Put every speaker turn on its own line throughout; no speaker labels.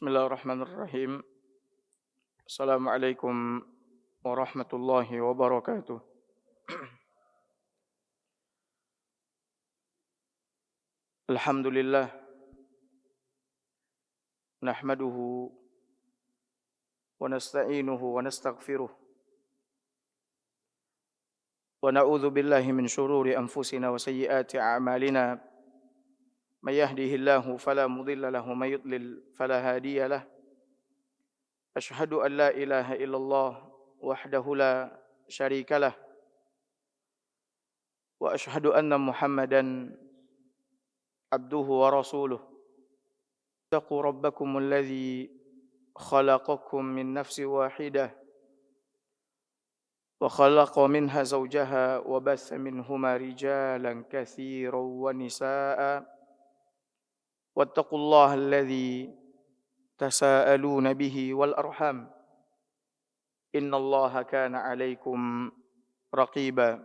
Bismillahirrahmanirrahim. Assalamualaikum warahmatullahi wabarakatuh. Alhamdulillah, nahmaduhu wa nasta'inuhu wa nastaghfiruh wa na'udzu billahi min shururi anfusina wa sayyiati a'malina. May yahdihillahu fala mudilla lahu wa may yudlil fala hadiya lahu. Ashhadu an la ilaha illallah wahdahu la syarika lah wa ashhadu anna Muhammadan abduhu wa rasuluh. Taqu rabbakumul ladzi khalaqakum min nafsin wahidah wa khalaqa minha zawjaha wa batha minhuma rijalan katsiran wa nisaa'a wattaqullaha alladzi tasaaluna bihi wal arham innallaha kana 'alaikum raqiba.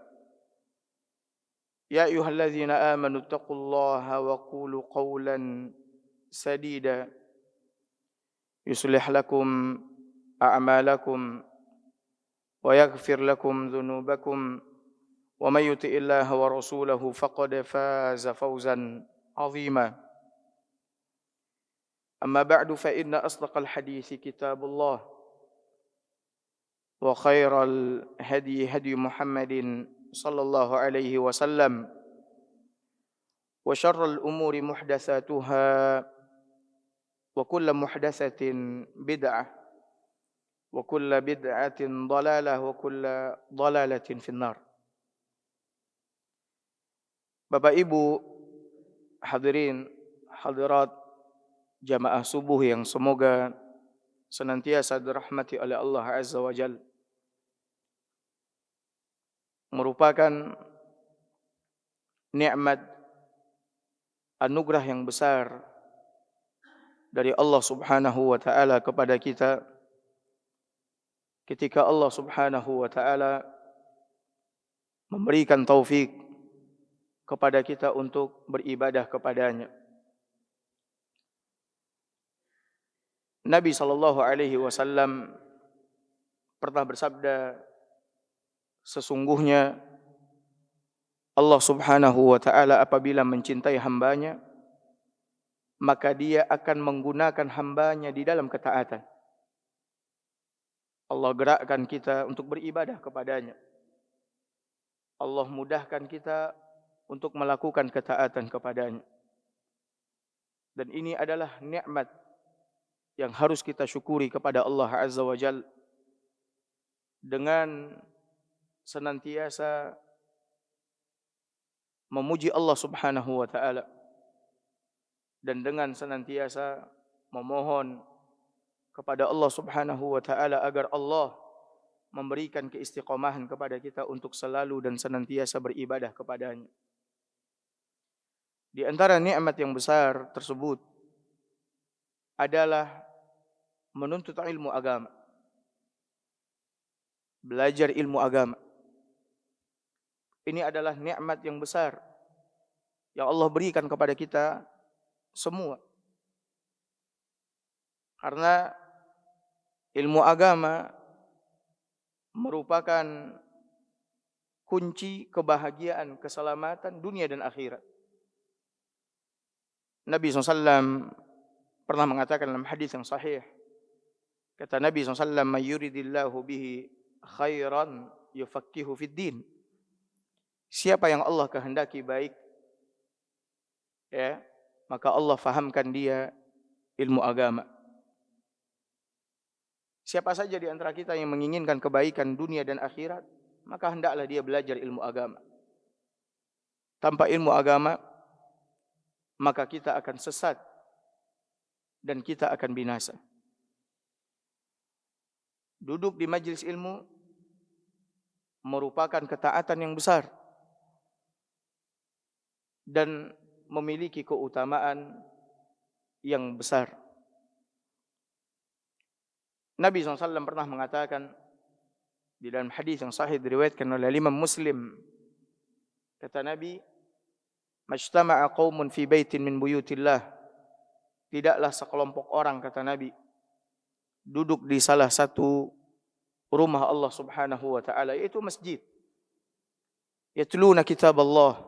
Ya ayyuhalladzina amanu taqullaha wa qulu qawlan sadida yuslih lakum a'malakum wa yaghfir lakum dhunubakum wa may yuti'illaha wa rasulahu faqad faza fawzan 'azima. Amma ba'du fa inna asdaqal hadithi kitabullah wa khairal hadi hadi Muhammadin sallallahu alaihi wasallam wa syarrul umuri muhdatsatuha wa kullu muhdatsatin bid'ah wa kullu bid'atin dhalalah wa kullu dhalalatin finnar. Bapak Ibu hadirin hadirat jamaah subuh yang semoga senantiasa dirahmati oleh Allah Azza wa Jalla, merupakan nikmat anugerah yang besar dari Allah Subhanahu wa taala kepada kita ketika Allah Subhanahu wa taala memberikan taufik kepada kita untuk beribadah kepadanya. Nabi sallallahu alaihi wasallam pernah bersabda, sesungguhnya Allah Subhanahu wa taala apabila mencintai hambanya, maka dia akan menggunakan hambanya di dalam ketaatan. Allah gerakkan kita untuk beribadah kepadanya. Allah mudahkan kita untuk melakukan ketaatan kepadanya. Dan ini adalah nikmat yang harus kita syukuri kepada Allah Azza wa Jalla dengan senantiasa memuji Allah Subhanahu wa taala dan dengan senantiasa memohon kepada Allah Subhanahu wa taala agar Allah memberikan keistiqomahan kepada kita untuk selalu dan senantiasa beribadah kepadanya. Di antara nikmat yang besar tersebut adalah menuntut ilmu agama. Belajar ilmu agama. Ini adalah nikmat yang besar yang Allah berikan kepada kita semua. Karena ilmu agama merupakan kunci kebahagiaan, keselamatan dunia dan akhirat. Nabi SAW pernah mengatakan dalam hadis yang sahih, kata Nabi SAW, "Man yuridillahu bihi khairan yufaqihu fid din." Siapa yang Allah kehendaki baik, ya, maka Allah fahamkan dia ilmu agama. Siapa saja di antara kita yang menginginkan kebaikan dunia dan akhirat, maka hendaklah dia belajar ilmu agama. Tanpa ilmu agama, maka kita akan sesat dan kita akan binasa. Duduk di majelis ilmu merupakan ketaatan yang besar dan memiliki keutamaan yang besar. Nabi SAW pernah mengatakan di dalam hadis yang sahih diriwayatkan oleh Imam Muslim, kata Nabi, "Majtama'a qaumun fi baitin min buyutillah tidaklah sekelompok orang, kata Nabi, duduk di salah satu rumah Allah Subhanahu wa taala, yaitu masjid. Yatluna kitab Allah.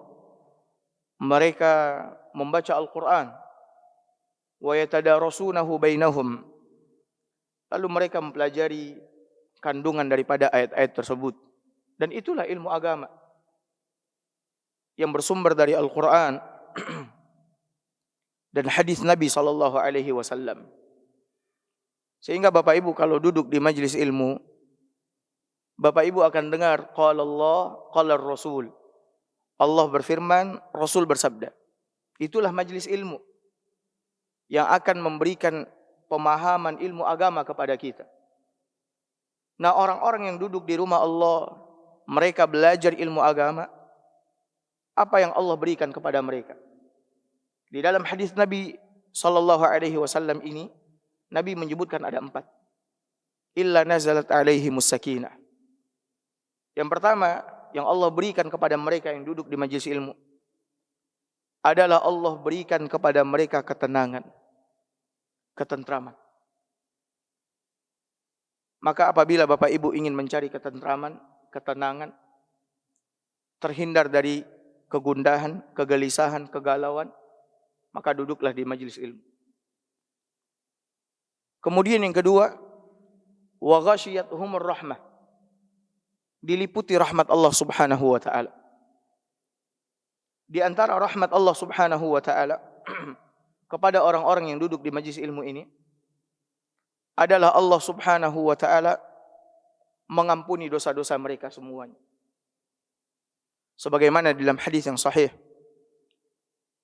Mereka membaca Al-Qur'an. Wa yatadarasunahu bainahum. Lalu mereka mempelajari kandungan daripada ayat-ayat tersebut. Dan itulah ilmu agama yang bersumber dari Al-Qur'an dan hadis Nabi sallallahu alaihi wasallam. Sehingga Bapak Ibu kalau duduk di majelis ilmu, Bapak Ibu akan dengar qala Allah, qala Rasul. Allah berfirman, Rasul bersabda. Itulah majelis ilmu yang akan memberikan pemahaman ilmu agama kepada kita. Nah, orang-orang yang duduk di rumah Allah, mereka belajar ilmu agama, apa yang Allah berikan kepada mereka? Di dalam hadis Nabi sallallahu alaihi wasallam ini, Nabi menyebutkan ada 4. Illa nazalat alaihimus sakinah. Yang pertama, yang Allah berikan kepada mereka yang duduk di majelis ilmu adalah Allah berikan kepada mereka ketenangan, ketentraman. Maka apabila Bapak Ibu ingin mencari ketentraman, ketenangan, terhindar dari kegundahan, kegelisahan, kegalauan, maka duduklah di majelis ilmu. Kemudian yang kedua, wa ghasyiyatuhumur rahmah. Diliputi rahmat Allah Subhanahu wa taala. Di antara rahmat Allah Subhanahu wa taala kepada orang-orang yang duduk di majelis ilmu ini adalah Allah Subhanahu wa taala mengampuni dosa-dosa mereka semuanya. Sebagaimana dalam hadis yang sahih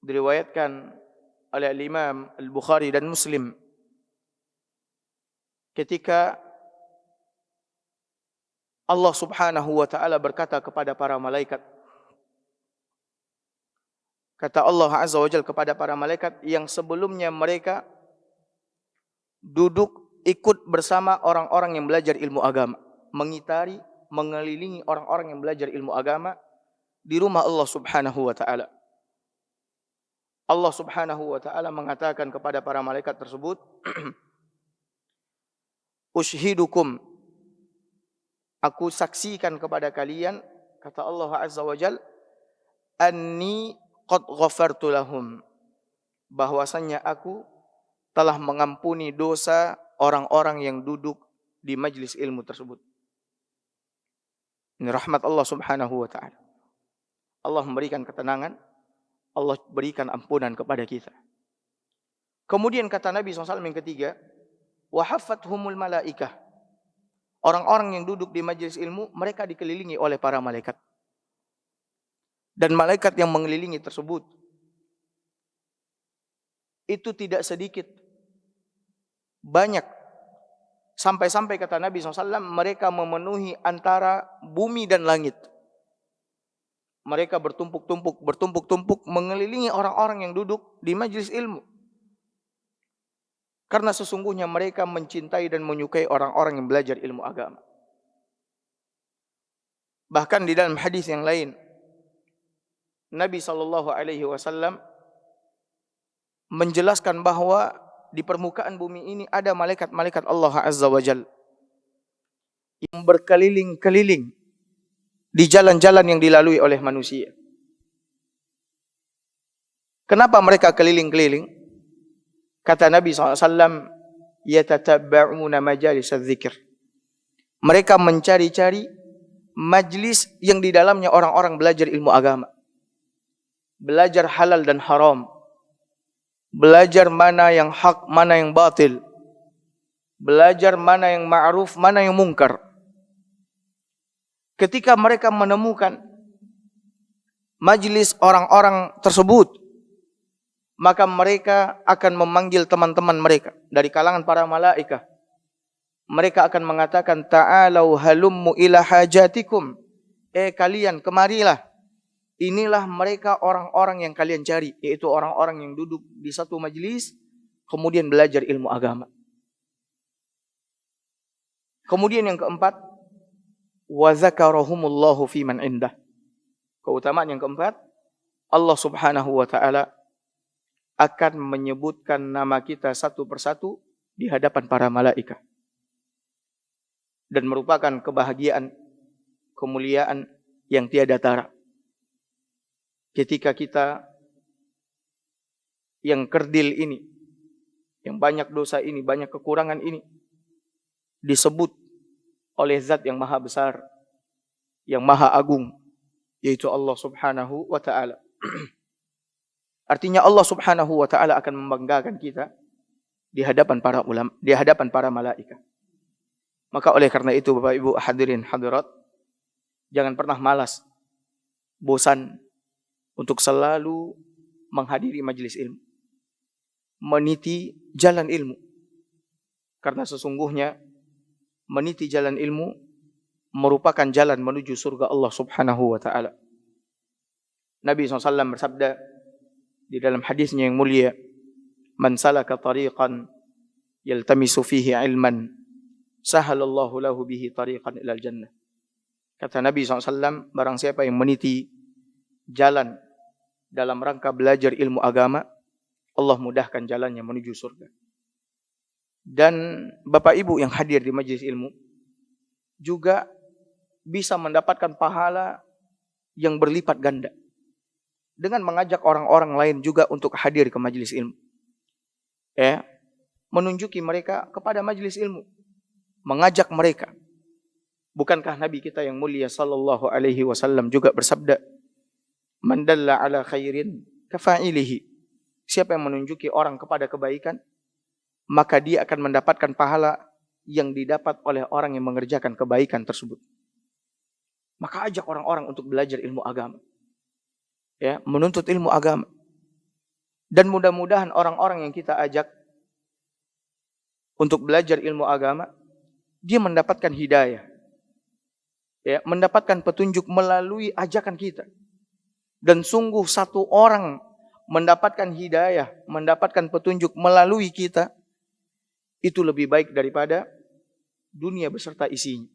diriwayatkan oleh Imam Al-Bukhari dan Muslim, ketika Allah Subhanahu wa taala berkata kepada para malaikat, kata Allah Azza wa Jalla kepada para malaikat yang sebelumnya mereka duduk ikut bersama orang-orang yang belajar ilmu agama, mengitari, mengelilingi orang-orang yang belajar ilmu agama di rumah Allah Subhanahu wa taala. Allah Subhanahu wa taala mengatakan kepada para malaikat tersebut, "Ushhidukum, aku saksikan kepada kalian," kata Allah Azza wa Jalla, "anni qad ghafartu lahum," bahwasanya aku telah mengampuni dosa orang-orang yang duduk di majlis ilmu tersebut. Ini rahmat Allah Subhanahu wa taala. Allah memberikan ketenangan, Allah berikan ampunan kepada kita. Kemudian kata Nabi SAW yang ketiga, wa haffathumul malaikah. Orang-orang yang duduk di majlis ilmu, mereka dikelilingi oleh para malaikat. Dan malaikat yang mengelilingi tersebut, itu tidak sedikit, banyak. Sampai-sampai kata Nabi SAW, mereka memenuhi antara bumi dan langit. Mereka bertumpuk-tumpuk mengelilingi orang-orang yang duduk di majlis ilmu. Karena sesungguhnya mereka mencintai dan menyukai orang-orang yang belajar ilmu agama. Bahkan di dalam hadis yang lain, Nabi SAW menjelaskan bahwa di permukaan bumi ini ada malaikat-malaikat Allah Azza wa Jalla yang berkeliling-keliling di jalan-jalan yang dilalui oleh manusia. Kenapa mereka keliling-keliling? Kata Nabi SAW, yatatabba'una majalis az-zikr. Mereka mencari-cari majlis yang di dalamnya orang-orang belajar ilmu agama. Belajar halal dan haram. Belajar mana yang hak, mana yang batil. Belajar mana yang ma'ruf, mana yang mungkar. Ketika mereka menemukan majlis orang-orang tersebut, maka mereka akan memanggil teman-teman mereka dari kalangan para malaikat. Mereka akan mengatakan, ta'alau halummu ila hajatikum. Kalian kemarilah. Inilah mereka orang-orang yang kalian cari, yaitu orang-orang yang duduk di satu majlis kemudian belajar ilmu agama. Kemudian yang keempat, wa zakarahumullahu fi man indah. Keutamaan yang keempat, Allah Subhanahu wa taala akan menyebutkan nama kita satu persatu di hadapan para malaikat. Dan merupakan kebahagiaan, kemuliaan yang tiada tara. Ketika kita yang kerdil ini, yang banyak dosa ini, banyak kekurangan ini, disebut oleh zat yang maha besar, yang maha agung, yaitu Allah subhanahu wa ta'ala. Artinya Allah subhanahu wa ta'ala akan membanggakan kita di hadapan para ulama, di hadapan para malaikat. Maka oleh karena itu Bapak Ibu hadirin hadirat, jangan pernah malas, bosan untuk selalu menghadiri majelis ilmu, meniti jalan ilmu. Karena sesungguhnya meniti jalan ilmu merupakan jalan menuju surga Allah subhanahu wa ta'ala. Nabi SAW bersabda di dalam hadisnya yang mulia, "Man salaka tariqan yaltamisu fihi ilman, sahalallahu lahu bihi tariqan ilal jannah." Kata Nabi SAW, barang siapa yang meniti jalan dalam rangka belajar ilmu agama, Allah mudahkan jalannya menuju surga. Dan Bapak Ibu yang hadir di majelis ilmu juga bisa mendapatkan pahala yang berlipat ganda dengan mengajak orang-orang lain juga untuk hadir ke majelis ilmu. Menunjuki mereka kepada majelis ilmu, mengajak mereka. Bukankah Nabi kita yang mulia sallallahu alaihi wasallam juga bersabda, "Man dalla ala khairin kafa'ilihi." Siapa yang menunjuki orang kepada kebaikan, maka dia akan mendapatkan pahala yang didapat oleh orang yang mengerjakan kebaikan tersebut. Maka ajak orang-orang untuk belajar ilmu agama, menuntut ilmu agama. Dan mudah-mudahan orang-orang yang kita ajak untuk belajar ilmu agama, dia mendapatkan hidayah, mendapatkan petunjuk melalui ajakan kita. Dan sungguh satu orang mendapatkan hidayah, mendapatkan petunjuk melalui kita, itu lebih baik daripada dunia beserta isinya.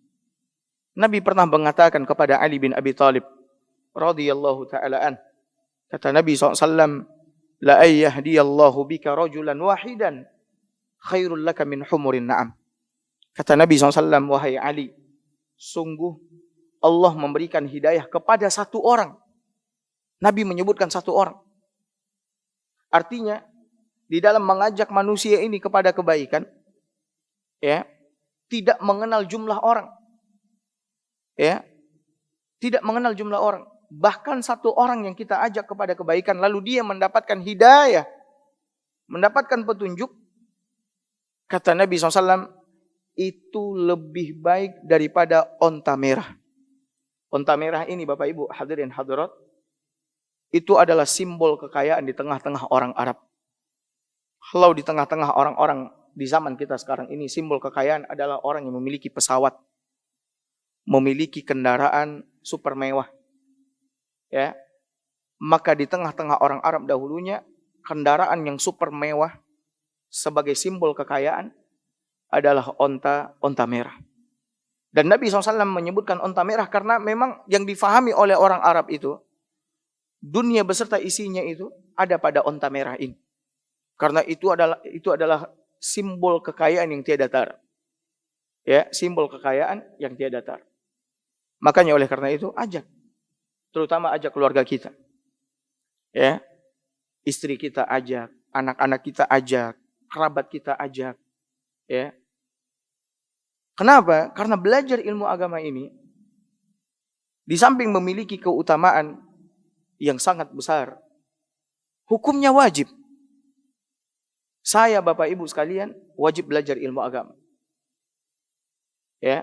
Nabi pernah mengatakan kepada Ali bin Abi Thalib radhiyallahu ta'ala an, kata Nabi SAW, "La ayyahdiyallahu bika rajulan wahidan khairul laka min humurin na'am." Kata Nabi SAW, "Wahai Ali, sungguh Allah memberikan hidayah kepada satu orang." Nabi menyebutkan satu orang. Artinya, di dalam mengajak manusia ini kepada kebaikan, tidak mengenal jumlah orang. Tidak mengenal jumlah orang. Bahkan satu orang yang kita ajak kepada kebaikan, lalu dia mendapatkan hidayah, mendapatkan petunjuk, kata Nabi SAW, itu lebih baik daripada onta merah. Onta merah ini Bapak Ibu hadirin hadirat, itu adalah simbol kekayaan di tengah-tengah orang Arab. Kalau di tengah-tengah orang-orang di zaman kita sekarang ini, simbol kekayaan adalah orang yang memiliki pesawat, memiliki kendaraan super mewah. Maka di tengah-tengah orang Arab dahulunya, kendaraan yang super mewah sebagai simbol kekayaan adalah onta merah. Dan Nabi SAW menyebutkan onta merah karena memang yang difahami oleh orang Arab itu, dunia beserta isinya itu ada pada onta merah ini. Karena itu adalah simbol kekayaan yang tiada tara. Simbol kekayaan yang tiada tara. Makanya oleh karena itu ajak, terutama ajak keluarga kita. Istri kita ajak, anak-anak kita ajak, kerabat kita ajak. Kenapa? Karena belajar ilmu agama ini, di samping memiliki keutamaan yang sangat besar, hukumnya wajib. Saya, Bapak Ibu sekalian, wajib belajar ilmu agama.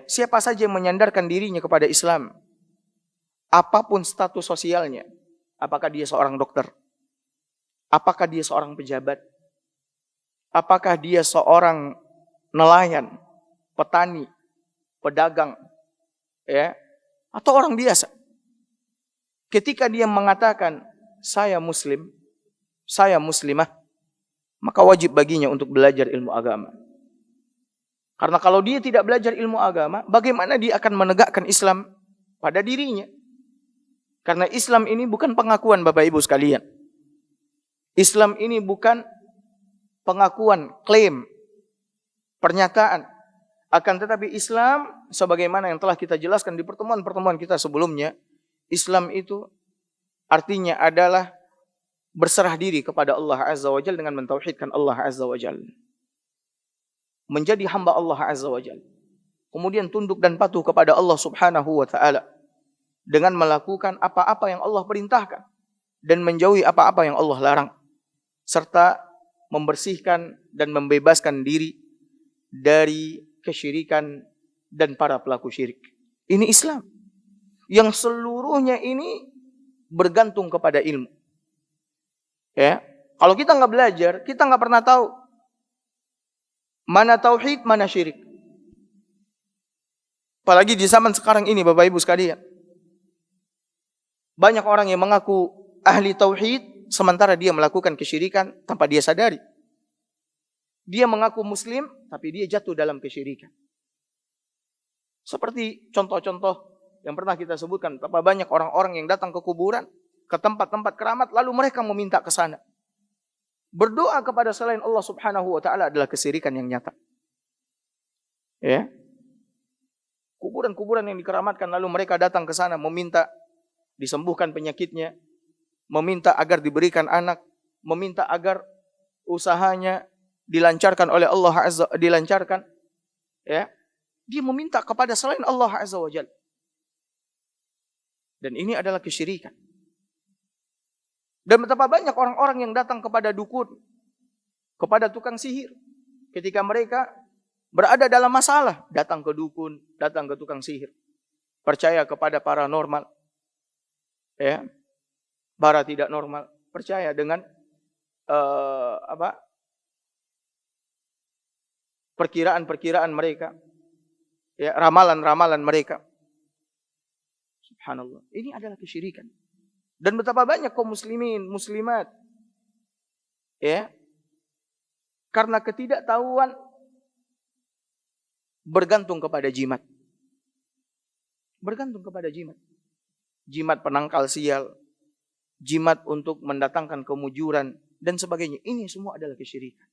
Siapa saja yang menyandarkan dirinya kepada Islam, apapun status sosialnya, apakah dia seorang dokter, apakah dia seorang pejabat, apakah dia seorang nelayan, petani, pedagang, atau orang biasa. Ketika dia mengatakan, saya muslim, saya muslimah, maka wajib baginya untuk belajar ilmu agama. Karena kalau dia tidak belajar ilmu agama, bagaimana dia akan menegakkan Islam pada dirinya? Karena Islam ini bukan pengakuan Bapak Ibu sekalian. Islam ini bukan pengakuan, klaim, pernyataan. Akan tetapi Islam, sebagaimana yang telah kita jelaskan di pertemuan-pertemuan kita sebelumnya, Islam itu artinya adalah berserah diri kepada Allah Azza wa Jalla dengan mentauhidkan Allah Azza wa Jalla. Menjadi hamba Allah Azza wa Jalla. Kemudian tunduk dan patuh kepada Allah Subhanahu wa Ta'ala. Dengan melakukan apa-apa yang Allah perintahkan. Dan menjauhi apa-apa yang Allah larang. Serta membersihkan dan membebaskan diri dari kesyirikan dan para pelaku syirik. Ini Islam. Yang seluruhnya ini bergantung kepada ilmu. Ya, kalau kita nggak belajar, kita nggak pernah tahu mana tauhid, mana syirik. Apalagi di zaman sekarang ini, Bapak Ibu sekalian. Banyak orang yang mengaku ahli tauhid, sementara dia melakukan kesyirikan tanpa dia sadari. Dia mengaku muslim, tapi dia jatuh dalam kesyirikan. Seperti contoh-contoh yang pernah kita sebutkan, betapa banyak orang-orang yang datang ke kuburan, ke tempat-tempat keramat, lalu mereka meminta ke sana. Berdoa kepada selain Allah Subhanahu wa Ta'ala adalah kesyirikan yang nyata. Ya. Kuburan-kuburan yang dikeramatkan, lalu mereka datang ke sana meminta disembuhkan penyakitnya, meminta agar diberikan anak, meminta agar usahanya dilancarkan oleh Allah Azza, dilancarkan. Ya. Dia meminta kepada selain Allah Azza wa Jalla. Dan ini adalah kesyirikan. Dan betapa banyak orang-orang yang datang kepada dukun, kepada tukang sihir. Ketika mereka berada dalam masalah, datang ke dukun, datang ke tukang sihir. Percaya kepada paranormal. Ya. Para tidak normal. Percaya dengan perkiraan-perkiraan mereka. Ya, ramalan-ramalan mereka. Subhanallah. Ini adalah kesyirikan. Dan betapa banyak kaum muslimin, muslimat. Ya. Karena ketidaktahuan bergantung kepada jimat. Bergantung kepada jimat. Jimat penangkal sial. Jimat untuk mendatangkan kemujuran dan sebagainya. Ini semua adalah kesyirikan.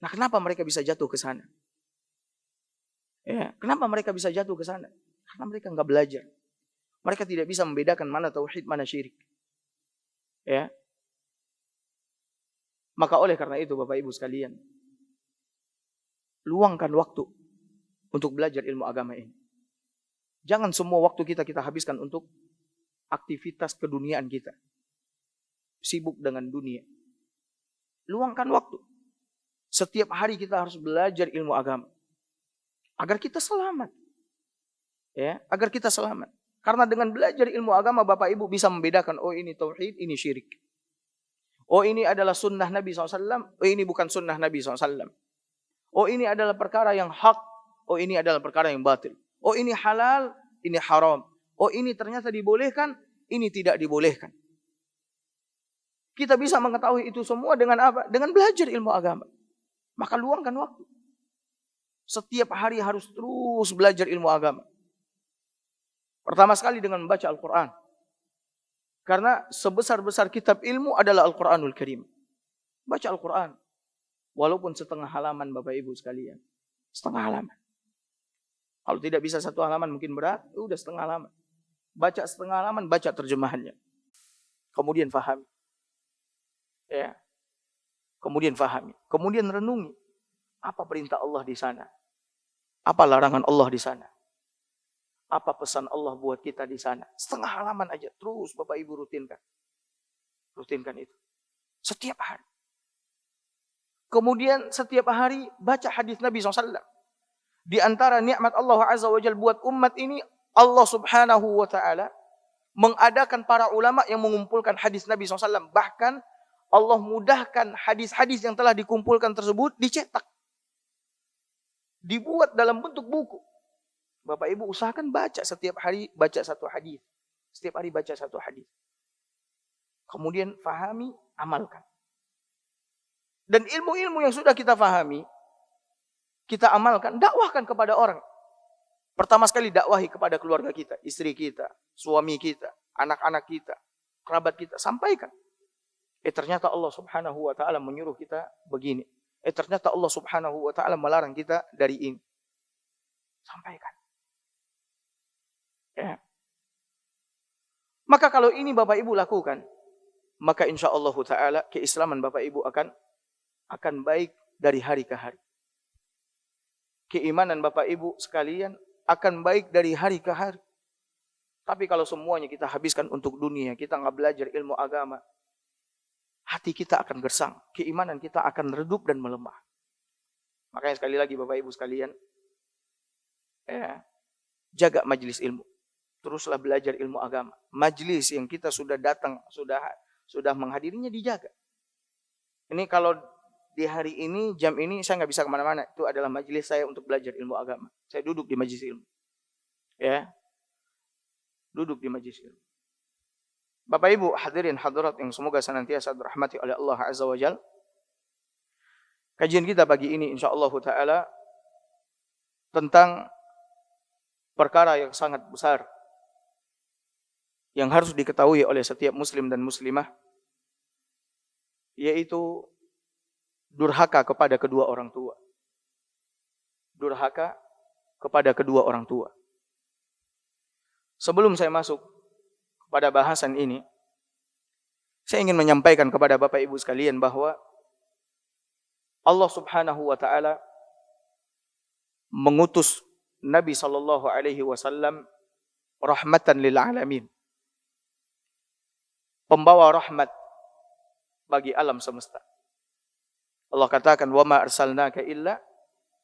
Nah, kenapa mereka bisa jatuh ke sana? Ya, kenapa mereka bisa jatuh ke sana? Karena mereka enggak belajar. Mereka tidak bisa membedakan mana tauhid, mana syirik. Ya. Maka oleh karena itu Bapak Ibu sekalian, luangkan waktu untuk belajar ilmu agama ini. Jangan semua waktu kita habiskan untuk aktivitas keduniaan kita. Sibuk dengan dunia. Luangkan waktu. Setiap hari kita harus belajar ilmu agama. Agar kita selamat. Ya, agar kita selamat. Karena dengan belajar ilmu agama Bapak Ibu bisa membedakan, oh ini tauhid, ini syirik. Oh ini adalah sunnah Nabi SAW, oh ini bukan sunnah Nabi SAW. Oh ini adalah perkara yang hak, oh ini adalah perkara yang batil. Oh ini halal, ini haram. Oh ini ternyata dibolehkan, ini tidak dibolehkan. Kita bisa mengetahui itu semua dengan apa? Dengan belajar ilmu agama. Maka luangkan waktu. Setiap hari harus terus belajar ilmu agama. Pertama sekali dengan membaca Al-Quran. Karena sebesar-besar kitab ilmu adalah Al-Quranul Karim. Baca Al-Quran. Walaupun setengah halaman Bapak Ibu sekalian. Setengah halaman. Kalau tidak bisa satu halaman mungkin berat. Udah setengah halaman. Baca setengah halaman, baca terjemahannya. Kemudian fahami. Ya. Kemudian fahami. Kemudian renungi. Apa perintah Allah di sana? Apa larangan Allah di sana? Apa pesan Allah buat kita di sana? Setengah halaman aja. Terus Bapak Ibu rutinkan. Rutinkan itu. Setiap hari. Kemudian setiap hari baca hadis Nabi SAW. Di antara nikmat Allah Azza wa Jalla buat umat ini, Allah Subhanahu wa Ta'ala mengadakan para ulama yang mengumpulkan hadis Nabi SAW. Bahkan Allah mudahkan hadis-hadis yang telah dikumpulkan tersebut dicetak. Dibuat dalam bentuk buku. Bapak Ibu usahakan baca setiap hari, baca satu hadis. Setiap hari baca satu hadis. Kemudian fahami, amalkan. Dan ilmu-ilmu yang sudah kita fahami, kita amalkan, dakwahkan kepada orang. Pertama sekali dakwahi kepada keluarga kita, istri kita, suami kita, anak-anak kita, kerabat kita, sampaikan. Ternyata Allah Subhanahu wa taala menyuruh kita begini. Ternyata Allah Subhanahu wa taala melarang kita dari ini. Sampaikan. Ya. Maka kalau ini Bapak Ibu lakukan, maka insya Allah taala keislaman Bapak Ibu akan baik dari hari ke hari. Keimanan Bapak Ibu sekalian akan baik dari hari ke hari. Tapi kalau semuanya kita habiskan untuk dunia, kita nggak belajar ilmu agama, hati kita akan gersang, keimanan kita akan redup dan melemah. Makanya sekali lagi Bapak Ibu sekalian, jaga majelis ilmu. Teruslah belajar ilmu agama. Majelis yang kita sudah datang, sudah menghadirinya dijaga. Ini kalau di hari ini, jam ini saya nggak bisa kemana-mana. Itu adalah majelis saya untuk belajar ilmu agama. Saya duduk di majelis ilmu. Ya, duduk di majelis ilmu. Bapak Ibu hadirin hadirat yang semoga senantiasa dirahmati oleh Allah Azza wa Jalla. Kajian kita pagi ini insyaallah taala tentang perkara yang sangat besar yang harus diketahui oleh setiap muslim dan muslimah, yaitu durhaka kepada kedua orang tua. Durhaka kepada kedua orang tua. Sebelum saya masuk pada bahasan ini, saya ingin menyampaikan kepada Bapak Ibu sekalian bahwa Allah Subhanahu wa taala mengutus Nabi sallallahu alaihi wasallam rahmatan lil alamin. Pembawa rahmat bagi alam semesta. Allah katakan, "Wa ma arsalnaka illa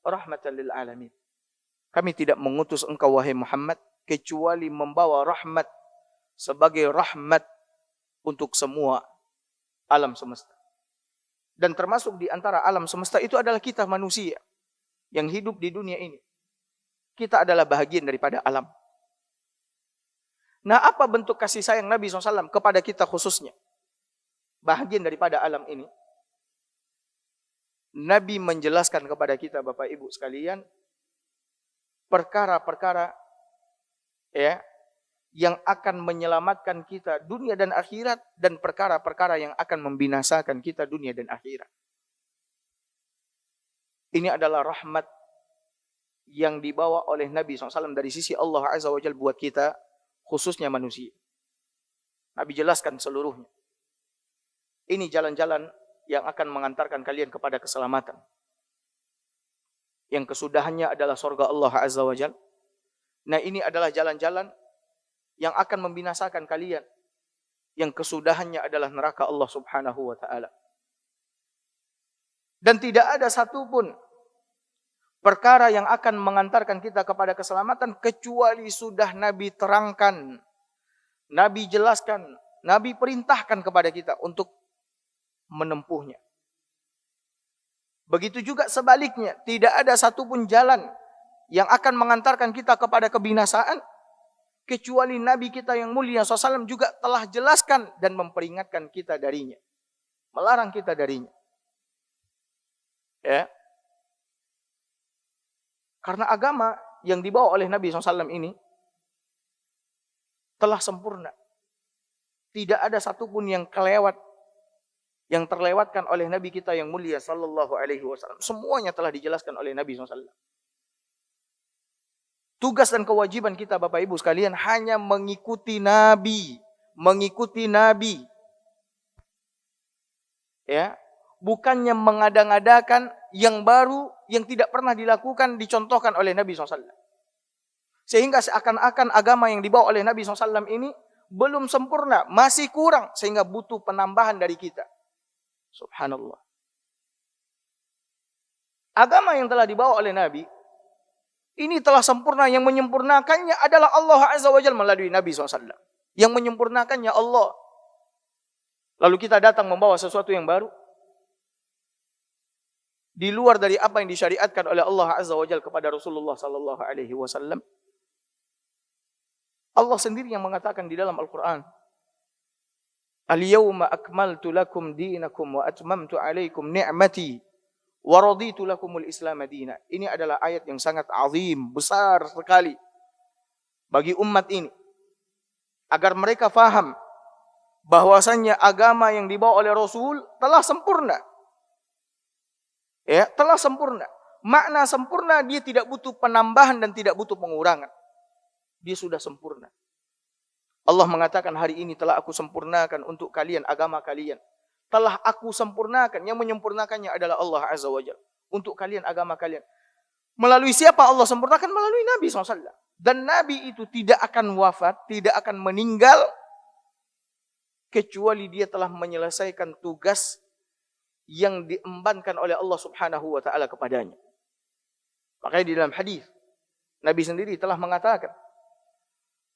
rahmatan lil alamin." Kami tidak mengutus engkau wahai Muhammad kecuali membawa rahmat sebagai rahmat untuk semua alam semesta. Dan termasuk di antara alam semesta itu adalah kita manusia yang hidup di dunia ini. Kita adalah bahagian daripada alam. Nah, apa bentuk kasih sayang Nabi SAW kepada kita khususnya? Bahagian daripada alam ini. Nabi menjelaskan kepada kita Bapak Ibu sekalian perkara-perkara yang akan menyelamatkan kita dunia dan akhirat, dan perkara-perkara yang akan membinasakan kita dunia dan akhirat. Ini adalah rahmat yang dibawa oleh Nabi SAW dari sisi Allah Azza wa Jalla buat kita, khususnya manusia. Nabi jelaskan seluruhnya. Ini jalan-jalan yang akan mengantarkan kalian kepada keselamatan. Yang kesudahannya adalah surga Allah Azza wa Jalla. Nah, ini adalah jalan-jalan yang akan membinasakan kalian. Yang kesudahannya adalah neraka Allah Subhanahu wa taala. Dan tidak ada satupun perkara yang akan mengantarkan kita kepada keselamatan kecuali sudah Nabi terangkan, Nabi jelaskan, Nabi perintahkan kepada kita untuk menempuhnya. Begitu juga sebaliknya, tidak ada satupun jalan yang akan mengantarkan kita kepada kebinasaan kecuali Nabi kita yang mulia SAW juga telah jelaskan dan memperingatkan kita darinya, melarang kita darinya. Ya. Karena agama yang dibawa oleh Nabi SAW ini telah sempurna. Tidak ada satupun yang terlewatkan oleh Nabi kita yang mulia sallallahu alaihi wasallam. Semuanya telah dijelaskan oleh Nabi SAW. Tugas dan kewajiban kita Bapak Ibu sekalian hanya mengikuti Nabi. Mengikuti Nabi. Ya. Bukannya mengada-ngadakan yang baru, yang tidak pernah dilakukan, dicontohkan oleh Nabi SAW. Sehingga seakan-akan agama yang dibawa oleh Nabi SAW ini belum sempurna, masih kurang, sehingga butuh penambahan dari kita. Subhanallah. Agama yang telah dibawa oleh Nabi, ini telah sempurna, yang menyempurnakannya adalah Allah Azza wa Jalla melalui Nabi SAW. Yang menyempurnakannya Allah. Lalu kita datang membawa sesuatu yang baru, di luar dari apa yang disyariatkan oleh Allah Azza wa Jalla kepada Rasulullah sallallahu alaihi wasallam. Allah sendiri yang mengatakan di dalam Al-Qur'an, "Al-yawma akmaltu lakum dinakum wa atmamtu alaikum ni'mati wa raditu lakumul Islam madina." Ini adalah ayat yang sangat azim, besar sekali bagi umat ini, agar mereka faham bahwasannya agama yang dibawa oleh Rasul telah sempurna. Ya, telah sempurna. Makna sempurna, dia tidak butuh penambahan dan tidak butuh pengurangan. Dia sudah sempurna. Allah mengatakan, hari ini telah aku sempurnakan untuk kalian agama kalian. Telah aku sempurnakan, yang menyempurnakannya adalah Allah Azza wa Jalla. Untuk kalian agama kalian. Melalui siapa Allah sempurnakan? Melalui Nabi SAW. Dan Nabi itu tidak akan wafat, tidak akan meninggal, kecuali dia telah menyelesaikan tugas yang diembankan oleh Allah Subhanahu wa taala kepadanya. Makanya di dalam hadis Nabi sendiri telah mengatakan,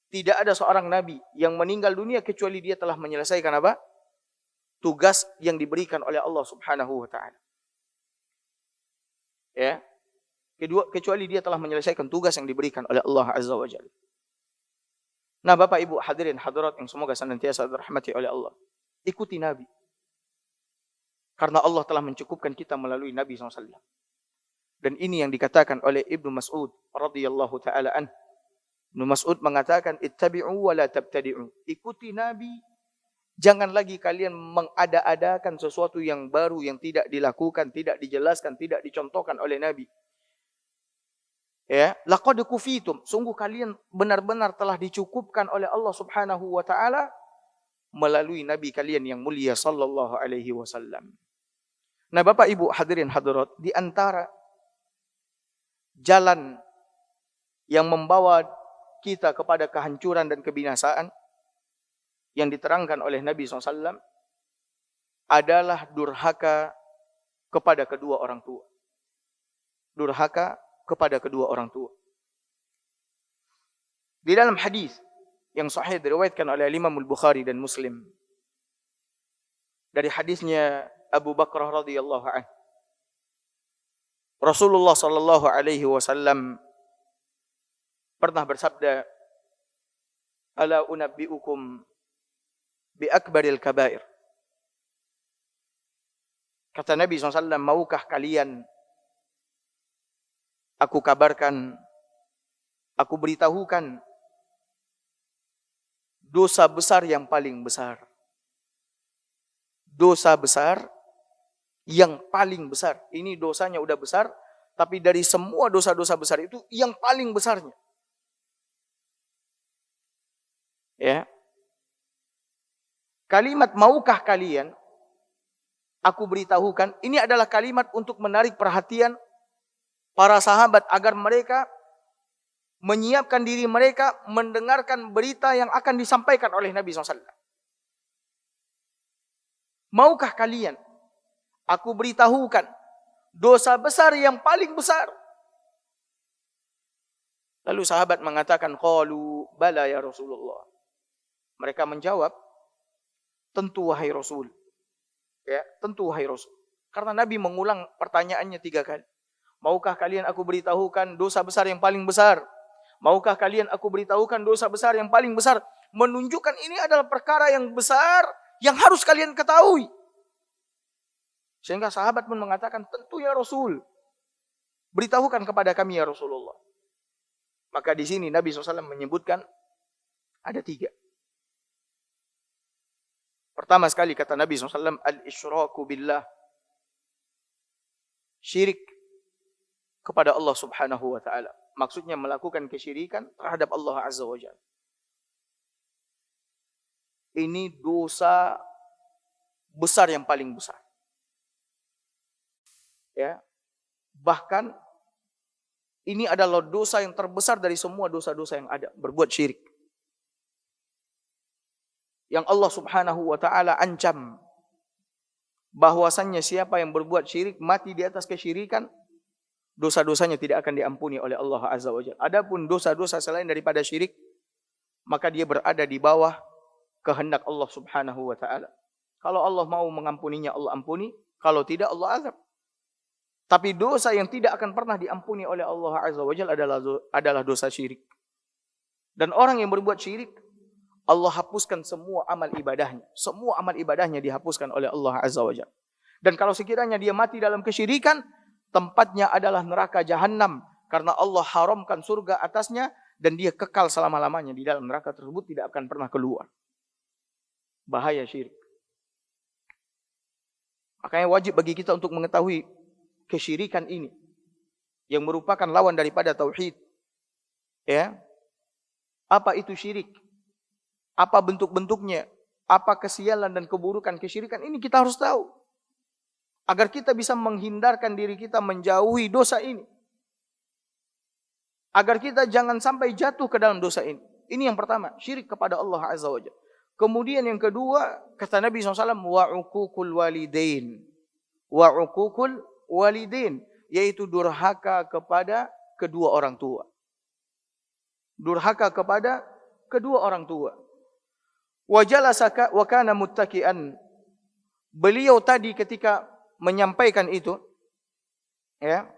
tidak ada seorang nabi yang meninggal dunia kecuali dia telah menyelesaikan apa? Tugas yang diberikan oleh Allah Subhanahu wa taala. Ya. Kecuali dia telah menyelesaikan tugas yang diberikan oleh Allah Azza wa Jalla. Nah, Bapak Ibu hadirin hadirat yang semoga senantiasa dirahmati oleh Allah, ikuti Nabi. Karena Allah telah mencukupkan kita melalui Nabi SAW. Dan ini yang dikatakan oleh Ibnu Mas'ud radhiyallahu taala an. Ibnu Mas'ud mengatakan, ittabi'u wa la tabtadi'u. Ikuti Nabi, jangan lagi kalian mengada-adakan sesuatu yang baru yang tidak dilakukan, tidak dijelaskan, tidak dicontohkan oleh Nabi. Ya, laqad kufitum, sungguh kalian benar-benar telah dicukupkan oleh Allah Subhanahu wa taala melalui nabi kalian yang mulia sallallahu alaihi wasallam. Nah, Bapak Ibu hadirin hadirat, di antara jalan yang membawa kita kepada kehancuran dan kebinasaan yang diterangkan oleh Nabi SAW adalah durhaka kepada kedua orang tua. Durhaka kepada kedua orang tua. Di dalam hadis yang sahih diriwayatkan oleh Imam Al-Bukhari dan Muslim, dari hadisnya Abu Bakrah radhiyallahu anhu, Rasulullah sallallahu alaihi wasallam pernah bersabda, "Ala unabbiukum bi akbaril kabair." Kata Nabi SAW, maukah kalian aku kabarkan, aku beritahukan dosa besar yang paling besar. Dosa besar yang paling besar. Ini dosanya udah besar, tapi dari semua dosa-dosa besar itu yang paling besarnya. Ya. Kalimat maukah kalian aku beritahukan, ini adalah kalimat untuk menarik perhatian para sahabat agar mereka menyiapkan diri mereka mendengarkan berita yang akan disampaikan oleh Nabi SAW. Maukah kalian aku beritahukan dosa besar yang paling besar? Lalu sahabat mengatakan, qalu bala ya Rasulullah. Mereka menjawab, tentu wahai Rasul. Ya, tentu wahai Rasul. Karena Nabi mengulang pertanyaannya 3 kali. Maukah kalian aku beritahukan dosa besar yang paling besar? Maukah kalian aku beritahukan dosa besar yang paling besar? Menunjukkan ini adalah perkara yang besar yang harus kalian ketahui. Sehingga sahabat pun mengatakan, tentu ya Rasul. Beritahukan kepada kami ya Rasulullah. Maka di sini Nabi SAW menyebutkan ada 3. Pertama sekali kata Nabi SAW, al-isyraku billah. Syirik kepada Allah Subhanahu wa taala. Maksudnya melakukan kesyirikan terhadap Allah Azza wa Jalla. Ini dosa besar yang paling besar. Ya. Bahkan ini adalah dosa yang terbesar dari semua dosa-dosa yang ada, berbuat syirik. Yang Allah Subhanahu wa taala ancam bahwasannya siapa yang berbuat syirik mati di atas kesyirikan, dosa-dosanya tidak akan diampuni oleh Allah Azza wa Jalla. Adapun dosa-dosa selain daripada syirik, maka dia berada di bawah kehendak Allah Subhanahu wa taala. Kalau Allah mau mengampuninya, Allah ampuni. Kalau tidak, Allah azab. Tapi dosa yang tidak akan pernah diampuni oleh Allah Azza wa Jalla adalah dosa syirik. Dan orang yang berbuat syirik, Allah hapuskan semua amal ibadahnya. Semua amal ibadahnya dihapuskan oleh Allah Azza wa Jalla. Dan kalau sekiranya dia mati dalam kesyirikan, tempatnya adalah neraka jahanam. Karena Allah haramkan surga atasnya dan dia kekal selama-lamanya di dalam neraka tersebut, tidak akan pernah keluar. Bahaya syirik. Makanya wajib bagi kita untuk mengetahui kesyirikan ini yang merupakan lawan daripada tauhid. Ya. Apa itu syirik? Apa bentuk-bentuknya? Apa kesialan dan keburukan kesyirikan? Ini kita harus tahu. Agar kita bisa menghindarkan diri kita menjauhi dosa ini. Agar kita jangan sampai jatuh ke dalam dosa ini. Ini yang pertama, syirik kepada Allah Azza wa Jalla. Kemudian yang kedua, kata Nabi SAW, wa'uqukul walidain. Wa'uqukul walidain. Yaitu durhaka kepada kedua orang tua. Durhaka kepada kedua orang tua. Wa jalasaka wa kana muttaki'an. Beliau tadi ketika menyampaikan itu, ya,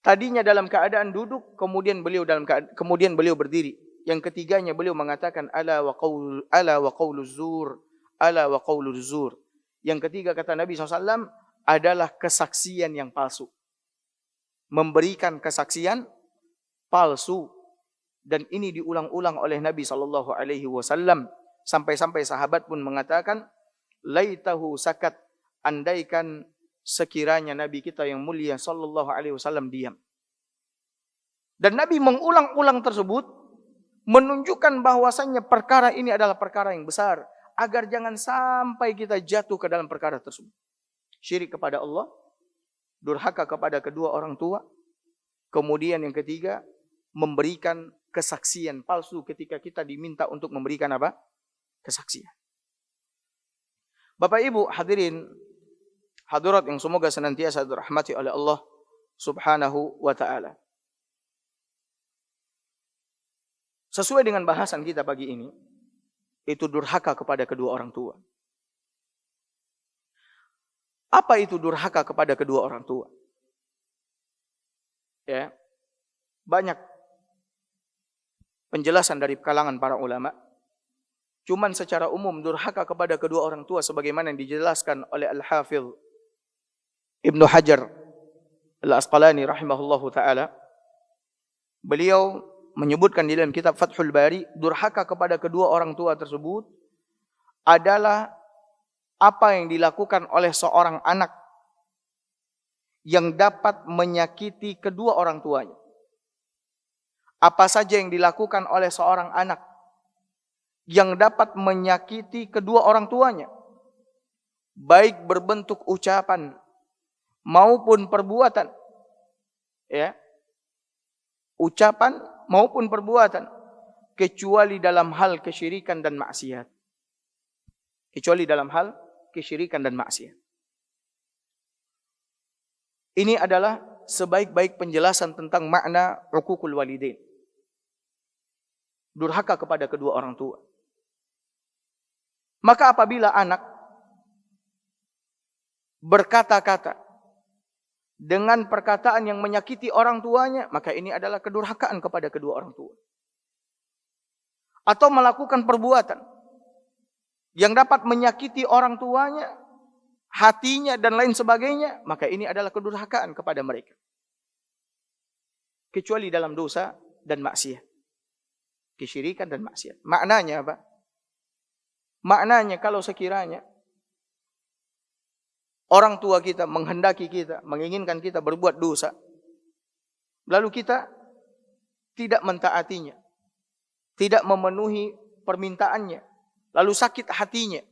tadinya dalam keadaan duduk, kemudian beliau berdiri. Yang ketiganya beliau mengatakan ala wa qauluz zur, ala wa qauluz zur. Yang ketiga kata Nabi SAW adalah kesaksian yang palsu. Memberikan kesaksian palsu. Dan ini diulang-ulang oleh Nabi SAW sampai-sampai sahabat pun mengatakan laitahu sakat, andaikan sekiranya Nabi kita yang mulia SAW diam. Dan Nabi mengulang-ulang tersebut menunjukkan bahwasannya perkara ini adalah perkara yang besar, agar jangan sampai kita jatuh ke dalam perkara tersebut. Syirik kepada Allah, durhaka kepada kedua orang tua, kemudian yang ketiga memberikan kesaksian palsu ketika kita diminta untuk memberikan apa? Kesaksian. Bapak Ibu hadirin hadirat yang semoga senantiasa dirahmati oleh Allah Subhanahu wa taala. Sesuai dengan bahasan kita pagi ini, itu durhaka kepada kedua orang tua. Apa itu durhaka kepada kedua orang tua? Ya. Banyak penjelasan dari kalangan para ulama. Cuman secara umum durhaka kepada kedua orang tua sebagaimana yang dijelaskan oleh Al-Hafidh Ibnu Hajar Al-Asqalani rahimahullahu taala. Beliau menyebutkan di dalam kitab Fathul Bari, durhaka kepada kedua orang tua tersebut adalah apa yang dilakukan oleh seorang anak yang dapat menyakiti kedua orang tuanya. Apa saja yang dilakukan oleh seorang anak yang dapat menyakiti kedua orang tuanya, baik berbentuk ucapan maupun perbuatan, ya, ucapan maupun perbuatan, kecuali dalam hal kesyirikan dan maksiat. Kecuali dalam hal kesyirikan dan maksiat. Ini adalah sebaik-baik penjelasan tentang makna uququl walidain. Durhaka kepada kedua orang tua. Maka apabila anak berkata-kata dengan perkataan yang menyakiti orang tuanya, maka ini adalah kedurhakaan kepada kedua orang tua. Atau melakukan perbuatan yang dapat menyakiti orang tuanya, hatinya dan lain sebagainya, maka ini adalah kedurhakaan kepada mereka. Kecuali dalam dosa dan maksiat. Kesyirikan dan maksiat. Maknanya apa? Maknanya kalau sekiranya orang tua kita menghendaki kita, menginginkan kita berbuat dosa, lalu kita tidak mentaatinya, tidak memenuhi permintaannya, lalu sakit hatinya,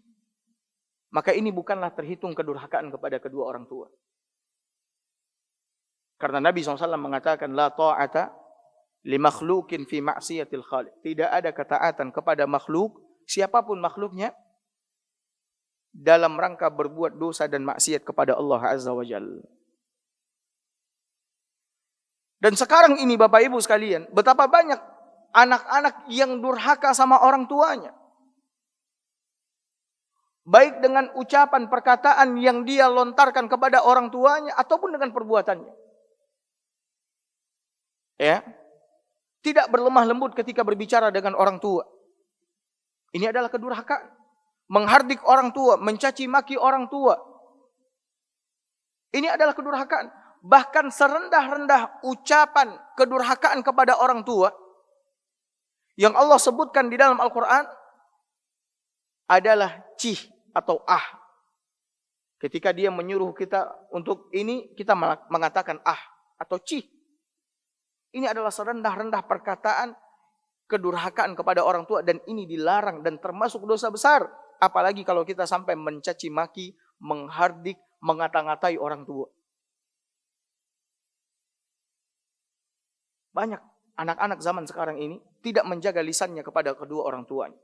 maka ini bukanlah terhitung kedurhakaan kepada kedua orang tua. Karena Nabi SAW mengatakan, la ta'ata li makhlukin fi maksiatil khaliq. Tidak ada ketaatan kepada makhluk, siapapun makhluknya, dalam rangka berbuat dosa dan maksiat kepada Allah Azza wa Jalla. Dan sekarang ini Bapak Ibu sekalian, betapa banyak anak-anak yang durhaka sama orang tuanya. Baik dengan ucapan perkataan yang dia lontarkan kepada orang tuanya ataupun dengan perbuatannya. Ya. Tidak berlemah lembut ketika berbicara dengan orang tua. Ini adalah kedurhakaan. Menghardik orang tua, mencaci maki orang tua. Ini adalah kedurhakaan. Bahkan serendah-rendah ucapan kedurhakaan kepada orang tua yang Allah sebutkan di dalam Al-Quran, adalah cih atau ah. Ketika dia menyuruh kita untuk ini, kita mengatakan ah atau cih. Ini adalah serendah-rendah perkataan kedurhakaan kepada orang tua, dan ini dilarang dan termasuk dosa besar. Apalagi kalau kita sampai mencaci maki, menghardik, mengata-ngatai orang tua. Banyak anak-anak zaman sekarang ini tidak menjaga lisannya kepada kedua orang tuanya.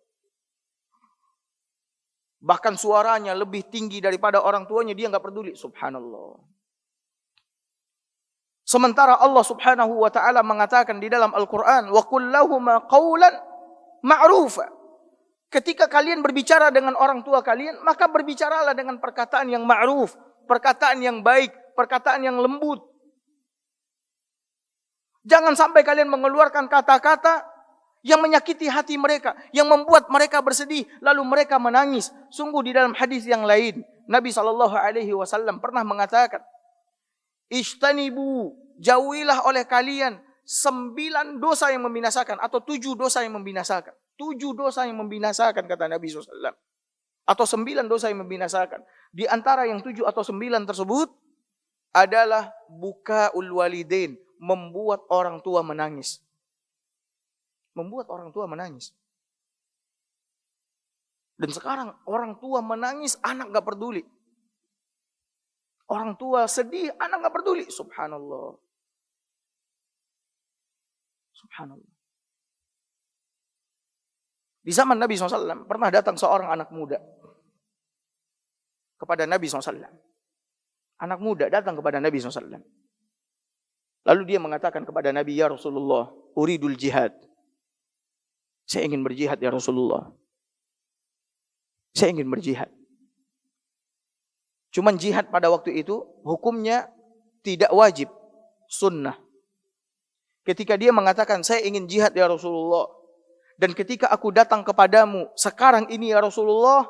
Bahkan suaranya lebih tinggi daripada orang tuanya, dia nggak peduli. Subhanallah. Sementara Allah Subhanahu wa taala mengatakan di dalam Al-Qur'an, "Wa qul lahuma qawlan ma'rufa." Ketika kalian berbicara dengan orang tua kalian, maka berbicaralah dengan perkataan yang ma'ruf, perkataan yang baik, perkataan yang lembut. Jangan sampai kalian mengeluarkan kata-kata yang menyakiti hati mereka, yang membuat mereka bersedih, lalu mereka menangis. Sungguh di dalam hadis yang lain, Nabi SAW pernah mengatakan, "Ishtanibu, jauhilah oleh kalian 9 dosa yang membinasakan," atau 7 dosa yang membinasakan. 7 dosa yang membinasakan, kata Nabi SAW. Atau 9 dosa yang membinasakan. Di antara yang 7 atau 9 tersebut adalah bukaul walidain, membuat orang tua menangis. Membuat orang tua menangis. Dan sekarang orang tua menangis, anak gak peduli. Orang tua sedih, anak gak peduli. Subhanallah. Subhanallah. Di zaman Nabi SAW pernah datang seorang anak muda kepada Nabi SAW. Anak muda datang kepada Nabi SAW. Lalu dia mengatakan kepada Nabi, "Ya Rasulullah, uridul jihad." Saya ingin berjihad ya Rasulullah. Saya ingin berjihad. Cuman jihad pada waktu itu hukumnya tidak wajib, sunnah. Ketika dia mengatakan, "Saya ingin jihad ya Rasulullah, dan ketika aku datang kepadamu sekarang ini ya Rasulullah,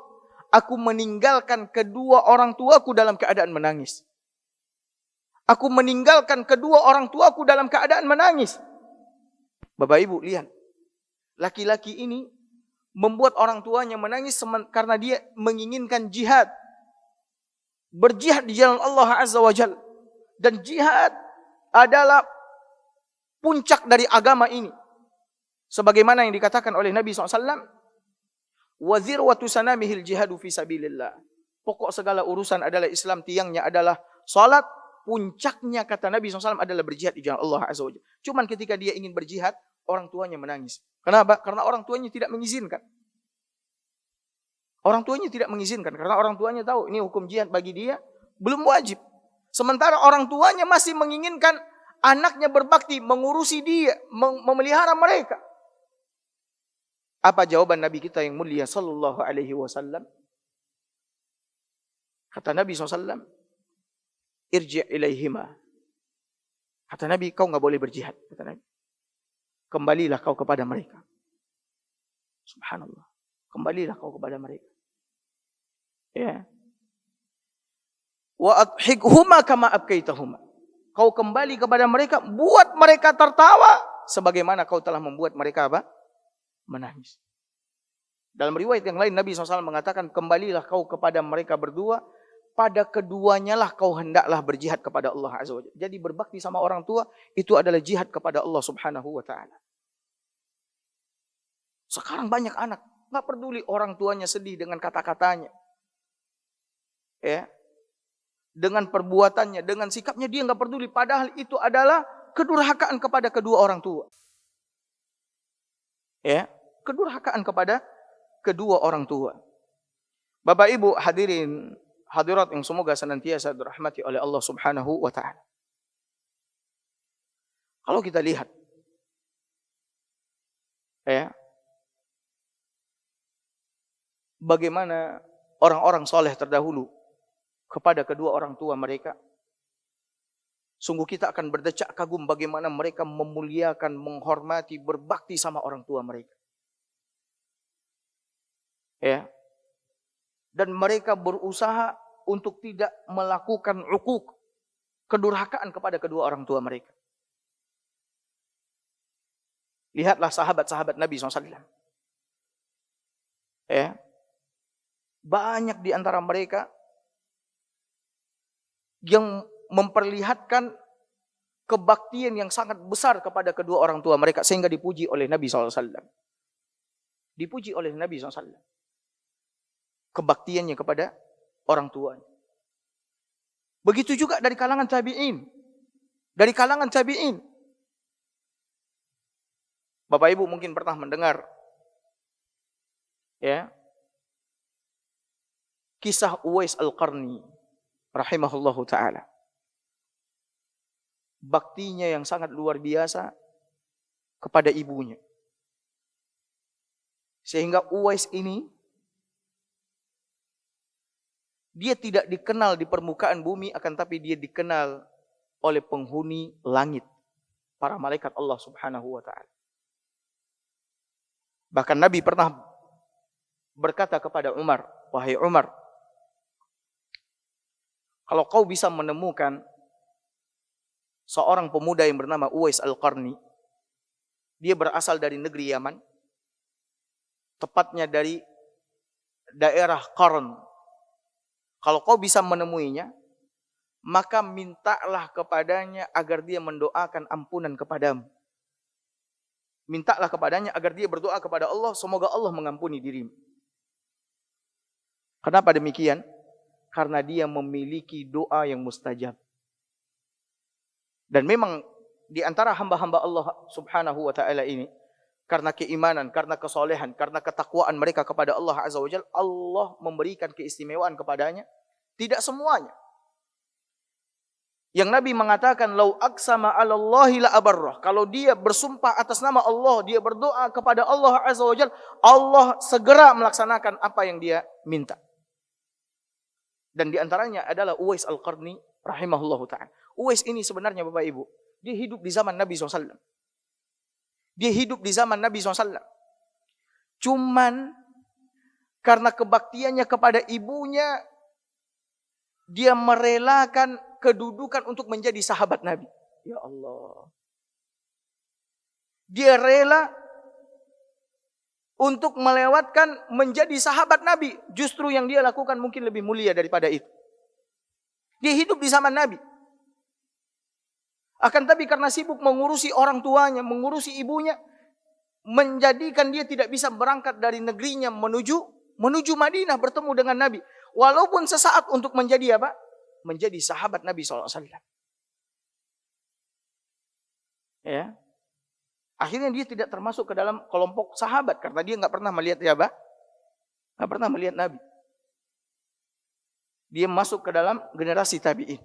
aku meninggalkan kedua orang tuaku dalam keadaan menangis. Aku meninggalkan kedua orang tuaku dalam keadaan menangis." Bapak Ibu lihat, laki-laki ini membuat orang tuanya menangis karena dia menginginkan jihad. Berjihad di jalan Allah Azza wa Jalla. Dan jihad adalah puncak dari agama ini. Sebagaimana yang dikatakan oleh Nabi SAW, "Wa zirwatu sanamihil jihadu fi sabilillah." Pokok segala urusan adalah Islam, tiangnya adalah salat, puncaknya kata Nabi SAW adalah berjihad di jalan Allah Azza wa Jalla. Cuman ketika dia ingin berjihad, orang tuanya menangis. Kenapa? Karena orang tuanya tidak mengizinkan. Orang tuanya tidak mengizinkan karena orang tuanya tahu ini hukum jihad bagi dia belum wajib. Sementara orang tuanya masih menginginkan anaknya berbakti, mengurusi dia, memelihara mereka. Apa jawaban Nabi kita yang mulia sallallahu alaihi wasallam? Kata Nabi SAW, "Irji' ilaihima." Kata Nabi, kau enggak boleh berjihad, kata Nabi. Kembalilah kau kepada mereka. Subhanallah. Kembalilah kau kepada mereka. Ya. Wa adhikhuma kama abkaitahuma. Kau kembali kepada mereka, buat mereka tertawa sebagaimana kau telah membuat mereka apa? Menangis. Dalam riwayat yang lain Nabi SAW mengatakan, kembalilah kau kepada mereka berdua, pada keduanya lah kau hendaklah berjihad kepada Allah Azza wa Jalla. Jadi berbakti sama orang tua itu adalah jihad kepada Allah Subhanahu wa taala. Sekarang banyak anak enggak peduli orang tuanya sedih dengan kata-katanya. Ya. Dengan perbuatannya, dengan sikapnya dia enggak peduli, padahal itu adalah kedurhakaan kepada kedua orang tua. Ya, kedurhakaan kepada kedua orang tua. Bapak Ibu hadirin hadirat yang semoga senantiasa dirahmati oleh Allah Subhanahu wa taala. Kalau kita lihat ya, bagaimana orang-orang soleh terdahulu kepada kedua orang tua mereka, sungguh kita akan berdecak kagum bagaimana mereka memuliakan, menghormati, berbakti sama orang tua mereka. Ya. Dan mereka berusaha untuk tidak melakukan uquq, kedurhakaan kepada kedua orang tua mereka. Lihatlah sahabat-sahabat Nabi SAW. Ya. banyak di antara mereka yang memperlihatkan kebaktian yang sangat besar kepada kedua orang tua mereka sehingga dipuji oleh Nabi SAW. Dipuji oleh Nabi SAW. Kebaktiannya kepada orang tuanya. Begitu juga dari kalangan tabi'in. Dari kalangan tabi'in. Bapak Ibu mungkin pernah mendengar ya kisah Uwais Al-Qarni rahimahullahu taala. Baktinya yang sangat luar biasa kepada ibunya. Sehingga Uwais ini dia tidak dikenal di permukaan bumi, akan tapi dia dikenal oleh penghuni langit, para malaikat Allah Subhanahu wa taala. Bahkan Nabi pernah berkata kepada Umar, "Wahai Umar, kalau kau bisa menemukan seorang pemuda yang bernama Uwais Al-Qarni, dia berasal dari negeri Yaman, tepatnya dari daerah Qarn. Kalau kau bisa menemuinya, maka mintalah kepadanya agar dia mendoakan ampunan kepadamu. Mintalah kepadanya agar dia berdoa kepada Allah, semoga Allah mengampuni dirimu." Kenapa demikian? Karena dia memiliki doa yang mustajab. Dan memang di antara hamba-hamba Allah Subhanahu wa taala ini, karena keimanan, karena kesolehan, karena ketakwaan mereka kepada Allah Azza wa Jalla, Allah memberikan keistimewaan kepadanya. Tidak semuanya. Yang Nabi mengatakan, "Lau aqsama 'ala Allahi la abarrah." Kalau dia bersumpah atas nama Allah, dia berdoa kepada Allah Azza wa Jalla, Allah segera melaksanakan apa yang dia minta. Dan di antaranya adalah Uwais Al-Qarni rahimahullahu ta'ala. Uwais ini sebenarnya Bapak Ibu, dia hidup di zaman Nabi SAW. Dia hidup di zaman Nabi SAW. Cuman karena kebaktiannya kepada ibunya, dia merelakan kedudukan untuk menjadi sahabat Nabi. Ya Allah. Dia rela untuk melewatkan menjadi sahabat Nabi. Justru yang dia lakukan mungkin lebih mulia daripada itu. Dia hidup di zaman Nabi. Akan tapi karena sibuk mengurusi orang tuanya, mengurusi ibunya, menjadikan dia tidak bisa berangkat dari negerinya menuju Madinah bertemu dengan Nabi. Walaupun sesaat untuk menjadi apa? Menjadi sahabat Nabi SAW. Ya. Akhirnya dia tidak termasuk ke dalam kelompok sahabat karena dia nggak pernah melihat siapa? Nggak pernah melihat Nabi. Dia masuk ke dalam generasi tabi'in.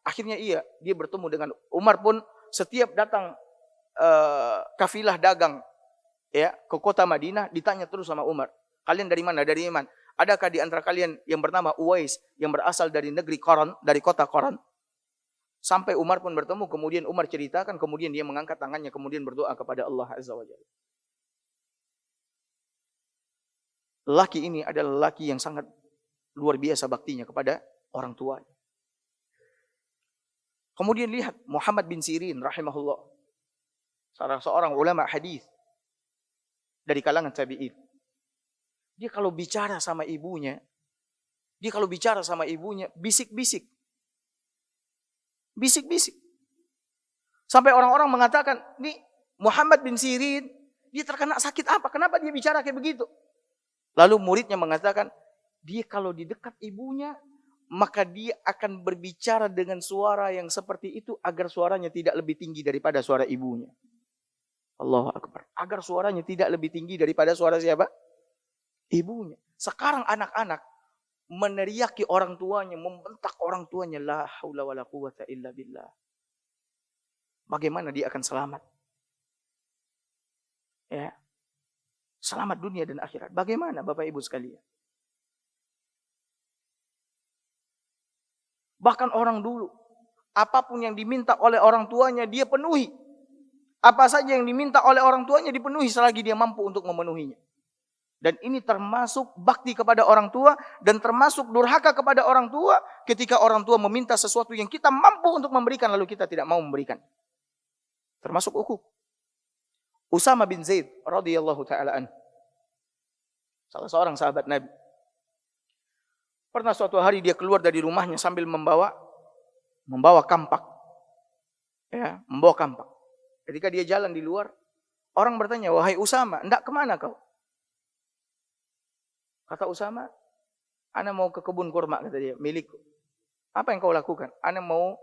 Akhirnya dia bertemu dengan Umar pun setiap datang kafilah dagang ya ke kota Madinah ditanya terus sama Umar, "Kalian dari mana? Dari Yaman. Adakah di antara kalian yang bernama Uwais yang berasal dari negeri Qarn, dari kota Qarn?" Sampai Umar pun bertemu, kemudian Umar ceritakan, kemudian dia mengangkat tangannya, kemudian berdoa kepada Allah Azza wa Jalla. Lelaki ini adalah lelaki yang sangat luar biasa baktinya kepada orang tua. Kemudian lihat Muhammad bin Sirin rahimahullah, salah seorang ulama hadis dari kalangan tabi'in. Dia kalau bicara sama ibunya, bisik-bisik. Bisik-bisik. Sampai orang-orang mengatakan, "Nih Muhammad bin Sirin, dia terkena sakit apa? Kenapa dia bicara kayak begitu?" Lalu muridnya mengatakan, dia kalau di dekat ibunya, maka dia akan berbicara dengan suara yang seperti itu agar suaranya tidak lebih tinggi daripada suara ibunya. Allahu Akbar. Agar suaranya tidak lebih tinggi daripada suara siapa? Ibunya. Sekarang anak-anak meneriaki orang tuanya, membentak orang tuanya, la haula wala quwata illa billah. Bagaimana dia akan selamat? Ya. Selamat dunia dan akhirat. Bagaimana Bapak Ibu sekalian? Bahkan orang dulu, apapun yang diminta oleh orang tuanya dia penuhi. Apa saja yang diminta oleh orang tuanya dipenuhi selagi dia mampu untuk memenuhinya. Dan ini termasuk bakti kepada orang tua dan termasuk durhaka kepada orang tua ketika orang tua meminta sesuatu yang kita mampu untuk memberikan lalu kita tidak mau memberikan. Termasuk ukhuq. Usama bin Zaid radhiyallahu taala anhu, salah seorang sahabat Nabi. Pernah suatu hari dia keluar dari rumahnya sambil membawa kampak. Ya, membawa kampak. Ketika dia jalan di luar, orang bertanya, "Wahai Usama, hendak kemana kau?" Kata Usama, "Ana mau ke kebun kurma," kata dia, "milikku." "Apa yang kau lakukan?" "Ana mau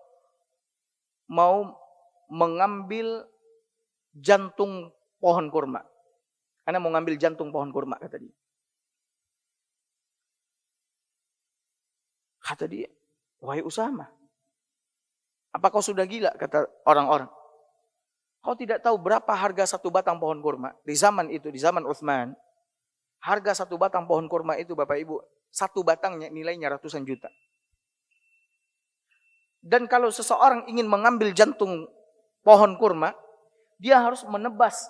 mengambil jantung pohon kurma. Ana mau ngambil jantung pohon kurma," kata dia. Kata dia, "Wahai Usama, apa kau sudah gila?" Kata orang-orang. "Kau tidak tahu berapa harga satu batang pohon kurma?" Di zaman itu, di zaman Utsman, harga satu batang pohon kurma itu, Bapak Ibu, satu batangnya nilainya ratusan juta. Dan kalau seseorang ingin mengambil jantung pohon kurma, dia harus menebas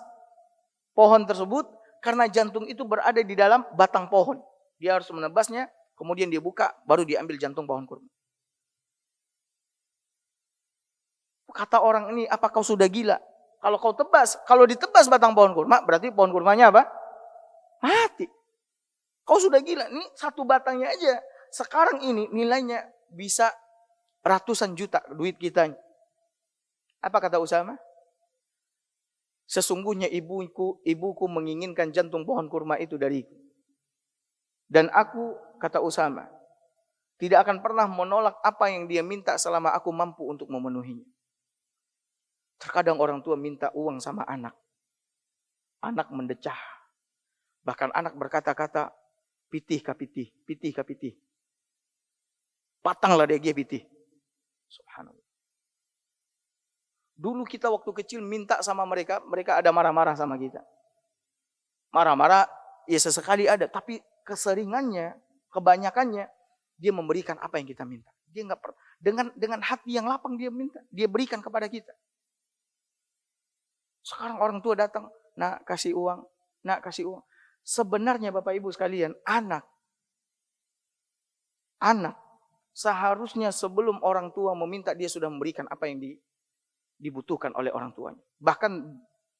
pohon tersebut karena jantung itu berada di dalam batang pohon. Dia harus menebasnya, kemudian dia buka, baru diambil jantung pohon kurma. Kata orang ini, "Apa kau sudah gila? Kalau ditebas batang pohon kurma, berarti pohon kurmanya apa? Mati. Kau sudah gila. Ini satu batangnya aja. Sekarang ini nilainya bisa ratusan juta duit kita." Apa kata Usama? "Sesungguhnya ibuku menginginkan jantung pohon kurma itu dariku. Dan aku," kata Usama, "tidak akan pernah menolak apa yang dia minta selama aku mampu untuk memenuhinya." Terkadang orang tua minta uang sama anak. Anak mendecah. Bahkan anak berkata-kata, "Pitih ka pitih, pitih ka pitih." Patanglah dia pitih. Subhanallah. Dulu kita waktu kecil minta sama mereka, mereka ada marah-marah sama kita. Marah-marah, ya sesekali ada, tapi keseringannya, kebanyakannya, dia memberikan apa yang kita minta. Dia nggak dengan hati yang lapang dia minta, dia berikan kepada kita. Sekarang orang tua datang, "Nak, kasih uang, nak, kasih uang." Sebenarnya Bapak Ibu sekalian, anak seharusnya sebelum orang tua meminta, dia sudah memberikan apa yang dibutuhkan oleh orang tuanya. Bahkan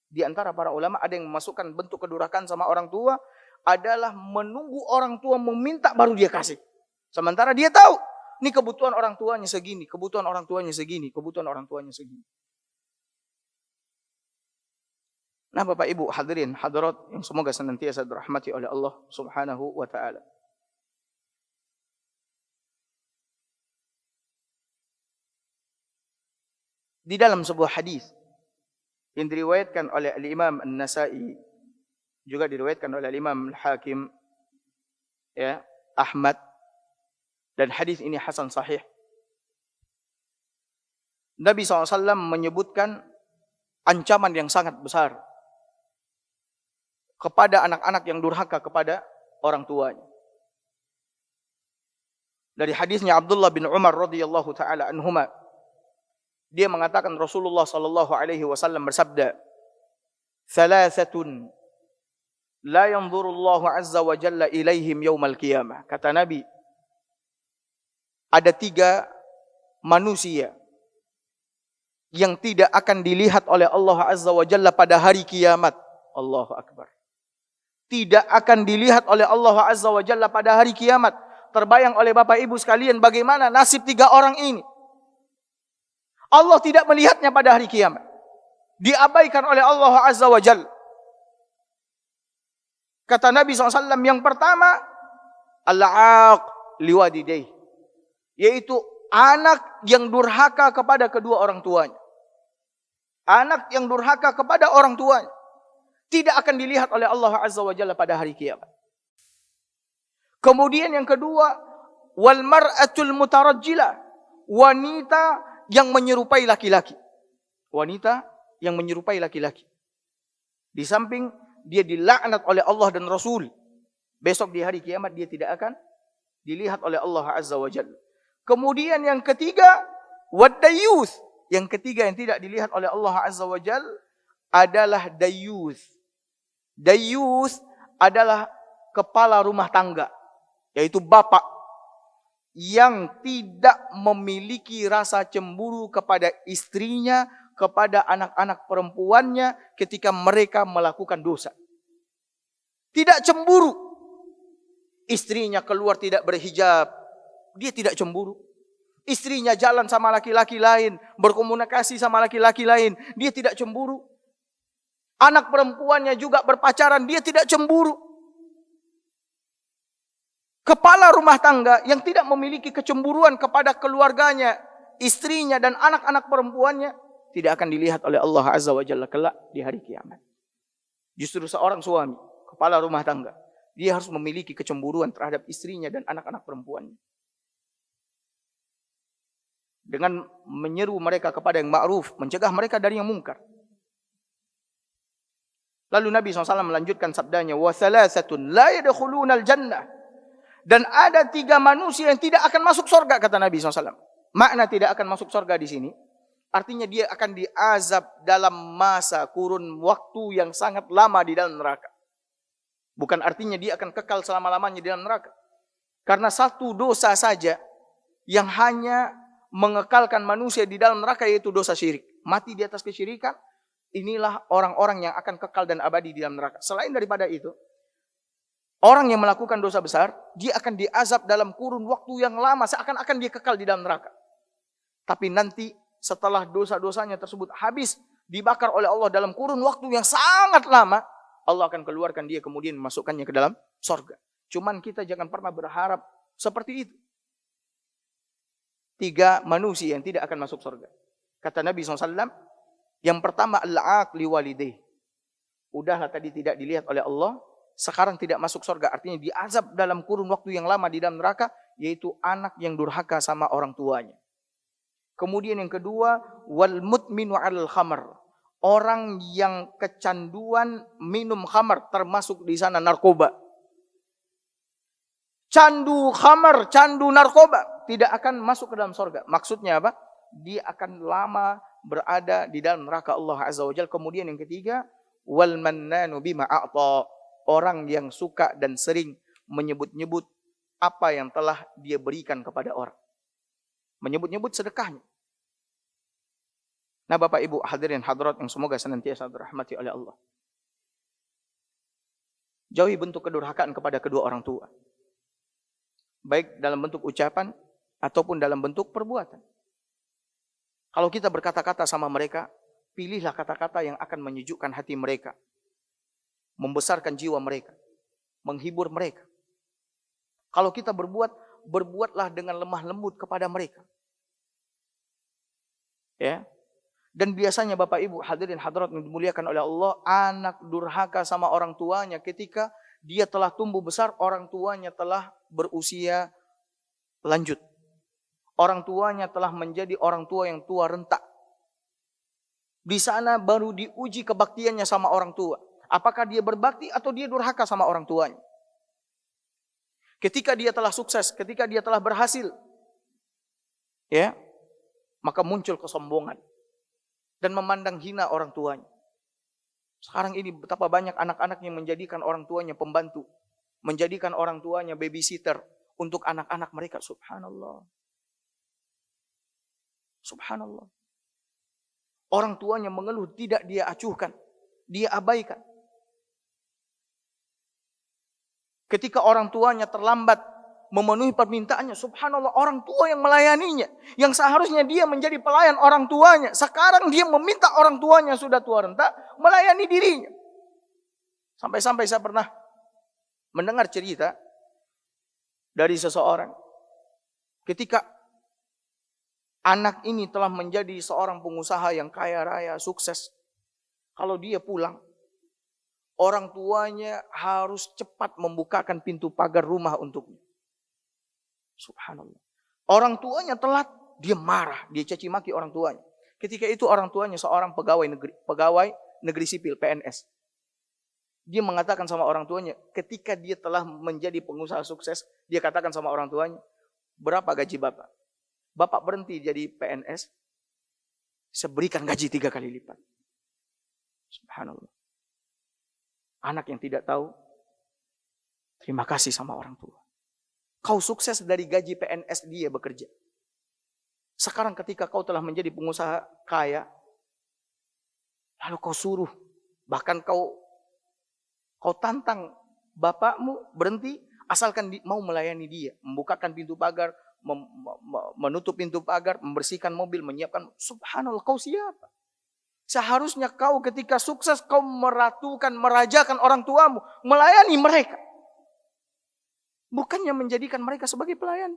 di antara para ulama ada yang memasukkan bentuk kedurhakaan sama orang tua adalah menunggu orang tua meminta baru dia kasih. Sementara dia tahu, ini kebutuhan orang tuanya segini, kebutuhan orang tuanya segini, kebutuhan orang tuanya segini. Nah, Bapak Ibu hadirin hadirat yang semoga senantiasa dirahmati oleh Allah Subhanahu wa taala. Di dalam sebuah hadis yang diriwayatkan oleh Al-Imam An-Nasa'i, juga diriwayatkan oleh Al-Imam Al-Hakim, ya, Ahmad, dan hadis ini hasan sahih. Nabi SAW menyebutkan ancaman yang sangat besar kepada anak-anak yang durhaka kepada orang tuanya. Dari hadisnya Abdullah bin Umar radhiyallahu taala anhuma, dia mengatakan Rasulullah sallallahu alaihi wasallam bersabda, "Thalathatun la yanzurullahu azza wa jalla ilaihim yaumal qiyamah." Kata Nabi, ada 3 manusia yang tidak akan dilihat oleh Allah azza wa jalla pada hari kiamat. Allahu akbar. Tidak akan dilihat oleh Allah azza wa jalla pada hari kiamat. Terbayang oleh Bapak Ibu sekalian bagaimana nasib 3 orang ini. Allah tidak melihatnya pada hari kiamat. Diabaikan oleh Allah azza wa jalla. Kata Nabi SAW, yang pertama, al-aaq liwadidayh, yaitu anak yang durhaka kepada kedua orang tuanya. Anak yang durhaka kepada orang tuanya tidak akan dilihat oleh Allah azza wa jalla pada hari kiamat. Kemudian yang kedua, wal mar'atul mutarajjilah, wanita yang menyerupai laki-laki. Wanita yang menyerupai laki-laki. Di samping dia dilaknat oleh Allah dan Rasul, besok di hari kiamat dia tidak akan dilihat oleh Allah azza wa jalla. Kemudian yang ketiga, wad-dayyuth. Yang ketiga yang tidak dilihat oleh Allah azza wa jalla adalah dayyuth. Dayyuth adalah kepala rumah tangga, yaitu bapak yang tidak memiliki rasa cemburu kepada istrinya, kepada anak-anak perempuannya ketika mereka melakukan dosa. Tidak cemburu. Istrinya keluar tidak berhijab, dia tidak cemburu. Istrinya jalan sama laki-laki lain, berkomunikasi sama laki-laki lain, dia tidak cemburu. Anak perempuannya juga berpacaran, dia tidak cemburu. Kepala rumah tangga yang tidak memiliki kecemburuan kepada keluarganya, istrinya dan anak-anak perempuannya, tidak akan dilihat oleh Allah Azza wa Jalla kelak di hari kiamat. Justru seorang suami, kepala rumah tangga, dia harus memiliki kecemburuan terhadap istrinya dan anak-anak perempuannya. Dengan menyeru mereka kepada yang ma'ruf, mencegah mereka dari yang mungkar. Lalu Nabi SAW melanjutkan sabdanya, wa thalathatun la yadkhulunal jannah. Dan ada 3 manusia yang tidak akan masuk surga, kata Nabi SAW. Makna tidak akan masuk surga di sini, artinya dia akan diazab dalam masa kurun waktu yang sangat lama di dalam neraka. Bukan artinya dia akan kekal selama-lamanya di dalam neraka. Karena satu dosa saja yang hanya mengekalkan manusia di dalam neraka, yaitu dosa syirik. Mati di atas kesyirikan, inilah orang-orang yang akan kekal dan abadi di dalam neraka. Selain daripada itu, orang yang melakukan dosa besar, dia akan diazab dalam kurun waktu yang lama, seakan-akan dia kekal di dalam neraka. Tapi nanti setelah dosa-dosanya tersebut habis, dibakar oleh Allah dalam kurun waktu yang sangat lama, Allah akan keluarkan dia kemudian memasukkannya ke dalam surga. Cuman kita jangan pernah berharap seperti itu. 3 manusia yang tidak akan masuk surga. Kata Nabi SAW, yang pertama al-aqli walidayh. Udahlah tadi tidak dilihat oleh Allah, sekarang tidak masuk surga, artinya diazab dalam kurun waktu yang lama di dalam neraka, yaitu anak yang durhaka sama orang tuanya. Kemudian yang kedua, wal mutminu 'alal khamr. Orang yang kecanduan minum khamar, termasuk di sana narkoba. Candu khamar, candu narkoba tidak akan masuk ke dalam surga. Maksudnya apa? Dia akan lama berada di dalam neraka Allah Azza wa Jalla. Kemudian yang ketiga, wal mannanu bima a'ta. Orang yang suka dan sering menyebut-nyebut apa yang telah dia berikan kepada orang. Menyebut-nyebut sedekahnya. Nah, Bapak Ibu hadirin hadirat yang semoga senantiasa dirahmati oleh Allah. Jauhi bentuk kedurhakaan kepada kedua orang tua. Baik dalam bentuk ucapan ataupun dalam bentuk perbuatan. Kalau kita berkata-kata sama mereka, pilihlah kata-kata yang akan menyejukkan hati mereka, membesarkan jiwa mereka, menghibur mereka. Kalau kita berbuatlah dengan lemah lembut kepada mereka. Ya. Dan biasanya Bapak Ibu hadirin hadirat yang dimuliakan oleh Allah, anak durhaka sama orang tuanya ketika dia telah tumbuh besar, orang tuanya telah berusia lanjut. Orang tuanya telah menjadi orang tua yang tua renta. Di sana baru diuji kebaktiannya sama orang tua. Apakah dia berbakti atau dia durhaka sama orang tuanya? Ketika dia telah sukses, ketika dia telah berhasil, ya, maka muncul kesombongan dan memandang hina orang tuanya. Sekarang ini betapa banyak anak-anak yang menjadikan orang tuanya pembantu, menjadikan orang tuanya babysitter untuk anak-anak mereka. Subhanallah. Subhanallah. Orang tuanya mengeluh, tidak dia acuhkan, dia abaikan. Ketika orang tuanya terlambat memenuhi permintaannya, subhanallah, orang tua yang melayaninya, yang seharusnya dia menjadi pelayan orang tuanya, sekarang dia meminta orang tuanya sudah tua renta melayani dirinya. Sampai-sampai saya pernah mendengar cerita dari seseorang, ketika anak ini telah menjadi seorang pengusaha yang kaya raya, sukses, kalau dia pulang, orang tuanya harus cepat membukakan pintu pagar rumah untuknya. Subhanallah. Orang tuanya telat, dia marah, dia caci maki orang tuanya. Ketika itu orang tuanya seorang pegawai negeri sipil, PNS. Dia mengatakan sama orang tuanya, ketika dia telah menjadi pengusaha sukses, dia katakan sama orang tuanya, berapa gaji bapak? Bapak berhenti jadi PNS, saya berikan gaji 3 kali lipat. Subhanallah. Anak yang tidak tahu terima kasih sama orang tua. Kau sukses dari gaji PNS dia bekerja. Sekarang ketika kau telah menjadi pengusaha kaya, lalu kau suruh, bahkan kau tantang bapakmu berhenti, asalkan mau melayani dia, membukakan pintu pagar, menutup pintu pagar, membersihkan mobil, menyiapkan. Subhanallah, kau siapa? Seharusnya kau ketika sukses kau meratukan, merajakan orang tuamu, melayani mereka. Bukannya menjadikan mereka sebagai pelayan.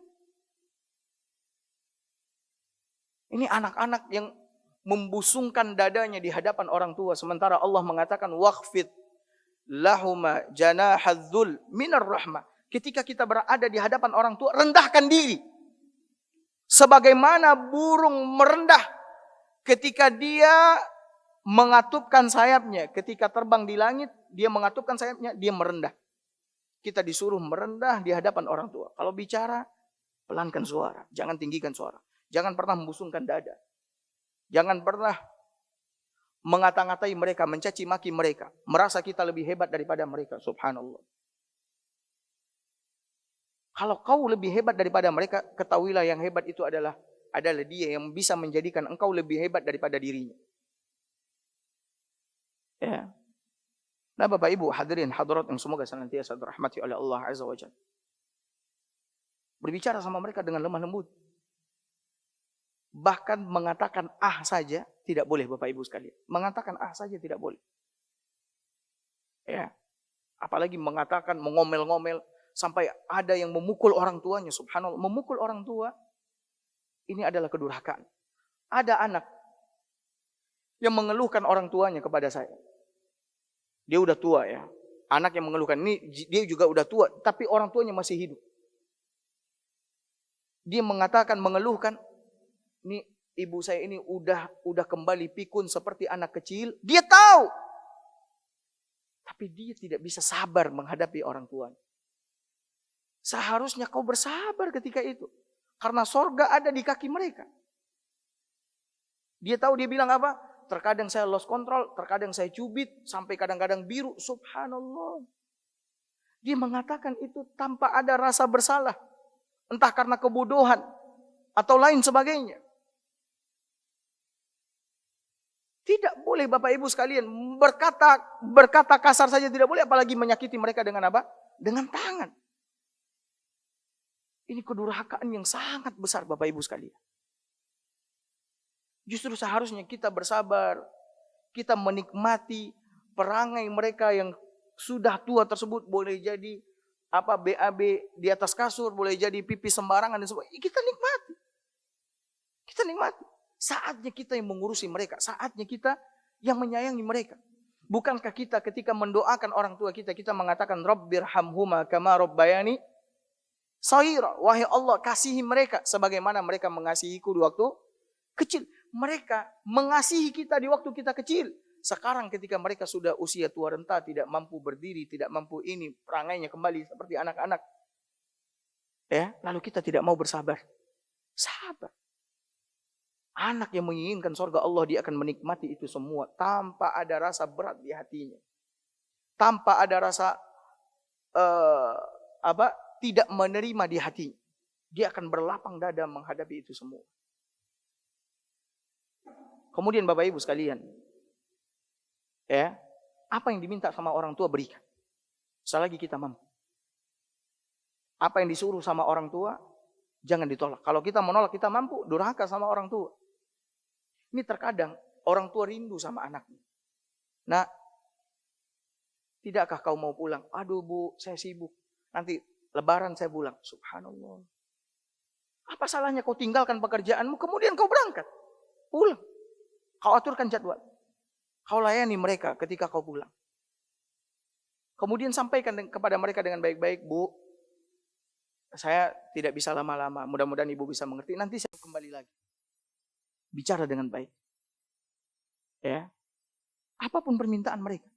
Ini anak-anak yang membusungkan dadanya di hadapan orang tua. Sementara Allah mengatakan, waqfid lahuma janahadzul minar rahmah. Ketika kita berada di hadapan orang tua, rendahkan diri. Sebagaimana burung merendah ketika dia mengatupkan sayapnya. Ketika terbang di langit, dia mengatupkan sayapnya, dia merendah. Kita disuruh merendah di hadapan orang tua. Kalau bicara, pelankan suara. Jangan tinggikan suara. Jangan pernah membusungkan dada. Jangan pernah mengata-ngatai mereka, mencaci maki mereka. Merasa kita lebih hebat daripada mereka. Subhanallah. Kalau kau lebih hebat daripada mereka, ketahuilah yang hebat itu adalah dia yang bisa menjadikan engkau lebih hebat daripada dirinya. Ya. Nah Bapak Ibu hadirin hadirat yang semoga senantiasa dirahmati oleh Allah Azza wa Jalla. Berbicara sama mereka dengan lemah lembut. Bahkan mengatakan saja tidak boleh Bapak Ibu sekalian. Mengatakan saja tidak boleh. Ya. Apalagi mengatakan, mengomel-ngomel. Sampai ada yang memukul orang tuanya. Subhanallah. Memukul orang tua. Ini adalah kedurhakaan. Ada anak yang mengeluhkan orang tuanya kepada saya. Dia udah tua ya. Anak yang mengeluhkan. Ini dia juga udah tua. Tapi orang tuanya masih hidup. Dia mengatakan, mengeluhkan. Ini ibu saya ini udah kembali pikun seperti anak kecil. Dia tahu. Tapi dia tidak bisa sabar menghadapi orang tuanya. Seharusnya kau bersabar ketika itu. Karena sorga ada di kaki mereka. Dia tahu, dia bilang apa? Terkadang saya lost control, terkadang saya cubit, sampai kadang-kadang biru. Subhanallah. Dia mengatakan itu tanpa ada rasa bersalah. Entah karena kebodohan atau lain sebagainya. Tidak boleh Bapak Ibu sekalian berkata kasar saja tidak boleh, apalagi menyakiti mereka dengan apa? Dengan tangan. Ini kedurhakaan yang sangat besar Bapak Ibu sekalian. Justru seharusnya kita bersabar, kita menikmati perangai mereka yang sudah tua tersebut. Boleh jadi BAB di atas kasur, boleh jadi pipi sembarangan dan sebagainya. Kita nikmati. Kita nikmati. Saatnya kita yang mengurusi mereka, saatnya kita yang menyayangi mereka. Bukankah kita ketika mendoakan orang tua kita, kita mengatakan Rabbirhamhuma kama rabbayani shaghira. Wahai Allah, kasihi mereka sebagaimana mereka mengasihiku di waktu kecil. Mereka mengasihi kita di waktu kita kecil. Sekarang ketika mereka sudah usia tua renta, tidak mampu berdiri, tidak mampu ini, perangainya kembali seperti anak-anak. Ya, lalu kita tidak mau bersabar. Sabar. Anak yang menginginkan surga Allah, dia akan menikmati itu semua tanpa ada rasa berat di hatinya. Tanpa ada rasa tidak menerima di hatinya. Dia akan berlapang dada menghadapi itu semua. Kemudian Bapak Ibu sekalian, ya, apa yang diminta sama orang tua berikan. Selagi kita mampu. Apa yang disuruh sama orang tua, jangan ditolak. Kalau kita menolak, kita mampu, durhaka sama orang tua. Ini terkadang orang tua rindu sama anaknya. Nah, tidakkah kau mau pulang? Aduh Bu, saya sibuk. Nanti Lebaran saya pulang. Subhanallah. Apa salahnya kau tinggalkan pekerjaanmu, kemudian kau berangkat. Pulang. Kau aturkan jadwal. Kau layani mereka ketika kau pulang. Kemudian sampaikan kepada mereka dengan baik-baik, Bu, saya tidak bisa lama-lama. Mudah-mudahan Ibu bisa mengerti. Nanti saya kembali lagi. Bicara dengan baik. Ya. Apapun permintaan mereka.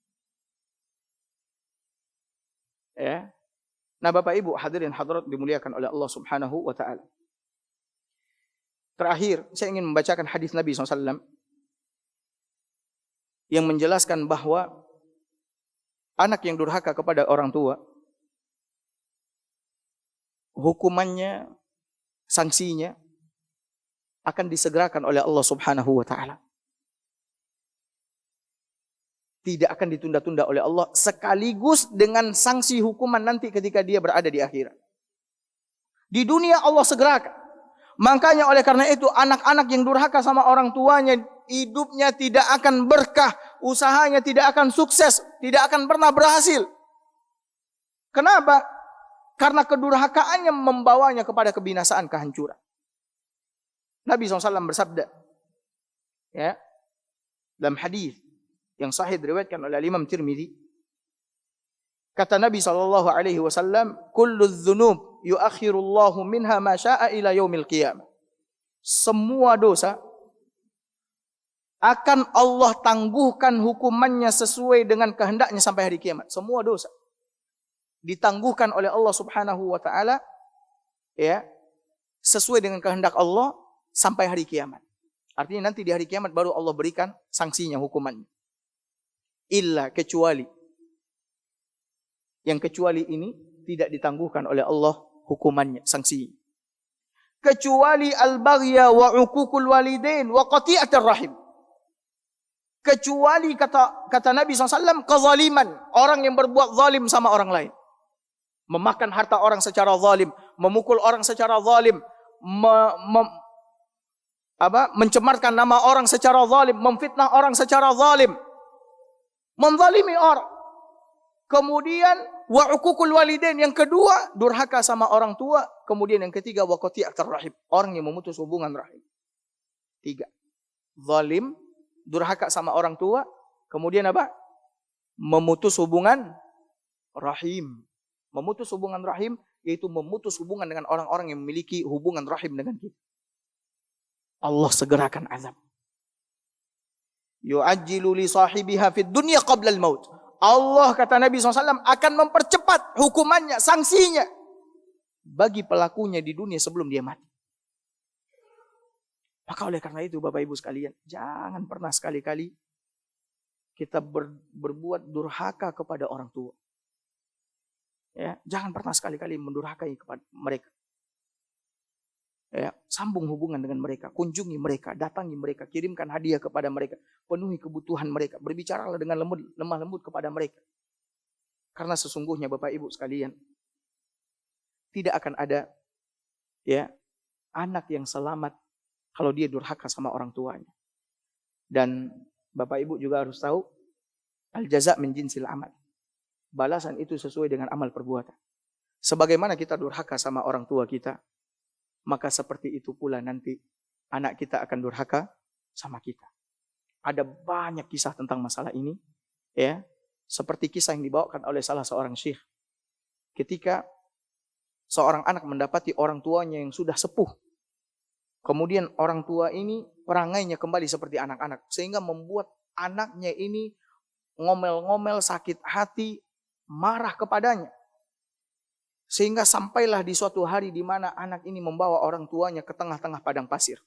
Ya. Nah Bapak Ibu hadirin hadirat dimuliakan oleh Allah Subhanahu wa ta'ala. Terakhir, saya ingin membacakan hadis Nabi SAW yang menjelaskan bahwa anak yang durhaka kepada orang tua, hukumannya, sanksinya akan disegerakan oleh Allah Subhanahu wa ta'ala. Tidak akan ditunda-tunda oleh Allah, sekaligus dengan sanksi hukuman nanti ketika dia berada di akhirat. Di dunia Allah segerakan. Makanya oleh karena itu anak-anak yang durhaka sama orang tuanya, hidupnya tidak akan berkah, usahanya tidak akan sukses, tidak akan pernah berhasil. Kenapa? Karena kedurhakaannya membawanya kepada kebinasaan, kehancuran. Nabi SAW bersabda, ya, dalam hadis yang sahih diriwayatkan oleh Imam Tirmidzi, kata Nabi SAW, kullu dzunub yuakhirullahu minha ma syaa ila yaumil qiyamah. Semua dosa akan Allah tangguhkan hukumannya sesuai dengan kehendaknya sampai hari kiamat. Semua dosa ditangguhkan oleh Allah Subhanahu wa taala, ya, sesuai dengan kehendak Allah sampai hari kiamat. Artinya nanti di hari kiamat baru Allah berikan sanksinya, hukumannya. Illa, kecuali. Yang kecuali ini tidak ditangguhkan oleh Allah hukumannya, sanksinya. Kecuali al-baghya wa uququl walidain wa qati'atir rahim. Kecuali kata Nabi SAW, kezaliman, orang yang berbuat zalim sama orang lain. Memakan harta orang secara zalim, memukul orang secara zalim, mencemarkan nama orang secara zalim, memfitnah orang secara zalim, menzalimi orang. Kemudian wa uququl walidain, yang kedua durhaka sama orang tua. Kemudian yang ketiga wa qati'atur rahim, orang yang memutus hubungan rahim. 3. Zalim, durhaka sama orang tua, kemudian apa? Memutus hubungan rahim. Memutus hubungan rahim yaitu memutus hubungan dengan orang-orang yang memiliki hubungan rahim dengan kita. Allah segerakan azab. Yu'ajjilu li sahibiha fid dunya qabla al-maut. Allah, kata Nabi SAW, akan mempercepat hukumannya, sanksinya bagi pelakunya di dunia sebelum dia mati. Maka oleh karena itu Bapak Ibu sekalian, jangan pernah sekali-kali kita berbuat durhaka kepada orang tua. Ya, jangan pernah sekali-kali mendurhakai kepada mereka. Ya, sambung hubungan dengan mereka, kunjungi mereka, datangi mereka, kirimkan hadiah kepada mereka, penuhi kebutuhan mereka, berbicaralah dengan lemah lembut kepada mereka. Karena sesungguhnya Bapak Ibu sekalian, tidak akan ada, ya, anak yang selamat kalau dia durhaka sama orang tuanya. Dan Bapak Ibu juga harus tahu, al-jaza' min jinsil amal. Balasan itu sesuai dengan amal perbuatan. Sebagaimana kita durhaka sama orang tua kita, maka seperti itu pula nanti anak kita akan durhaka sama kita. Ada banyak kisah tentang masalah ini, ya. Seperti kisah yang dibawakan oleh salah seorang syekh. Ketika seorang anak mendapati orang tuanya yang sudah sepuh, kemudian orang tua ini perangainya kembali seperti anak-anak, sehingga membuat anaknya ini ngomel-ngomel, sakit hati, marah kepadanya. Sehingga sampailah di suatu hari di mana anak ini membawa orang tuanya ke tengah-tengah padang pasir.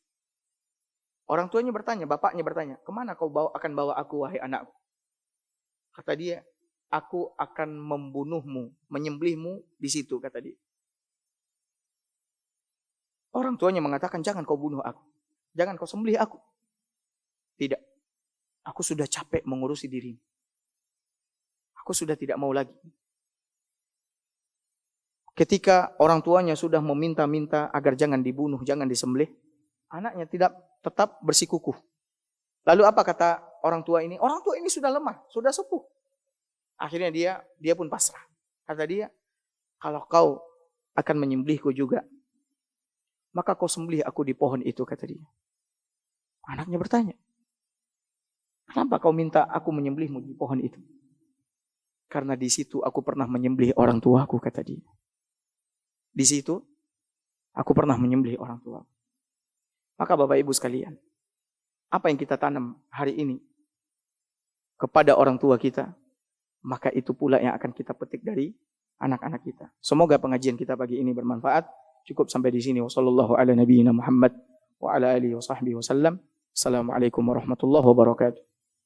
Orang tuanya bertanya, bapaknya bertanya, kemana kau akan bawa aku, wahai anakku? Kata dia, aku akan membunuhmu, menyembelihmu di situ, kata dia. Orang tuanya mengatakan, jangan kau bunuh aku. Jangan kau sembelih aku. Tidak. Aku sudah capek mengurusi dirimu. Aku sudah tidak mau lagi. Ketika orang tuanya sudah meminta-minta agar jangan dibunuh, jangan disembelih, anaknya tetap bersikukuh. Lalu apa kata orang tua ini? Orang tua ini sudah lemah, sudah sepuh. Akhirnya dia pun pasrah. Kata dia, kalau kau akan menyembelihku juga, maka kau sembelih aku di pohon itu, kata dia. Anaknya bertanya, kenapa kau minta aku menyembelihmu di pohon itu? Karena di situ aku pernah menyembelih orang tuaku, kata dia. Di situ aku pernah menyembelih orang tua. Maka Bapak Ibu sekalian, apa yang kita tanam hari ini kepada orang tua kita, maka itu pula yang akan kita petik dari anak-anak kita. Semoga pengajian kita pagi ini bermanfaat. Cukup sampai di sini. Wassallallahu ala nabiyyina Muhammad wa ala alihi wa sahbihi wasallam. Assalamualaikum warahmatullahi wabarakatuh.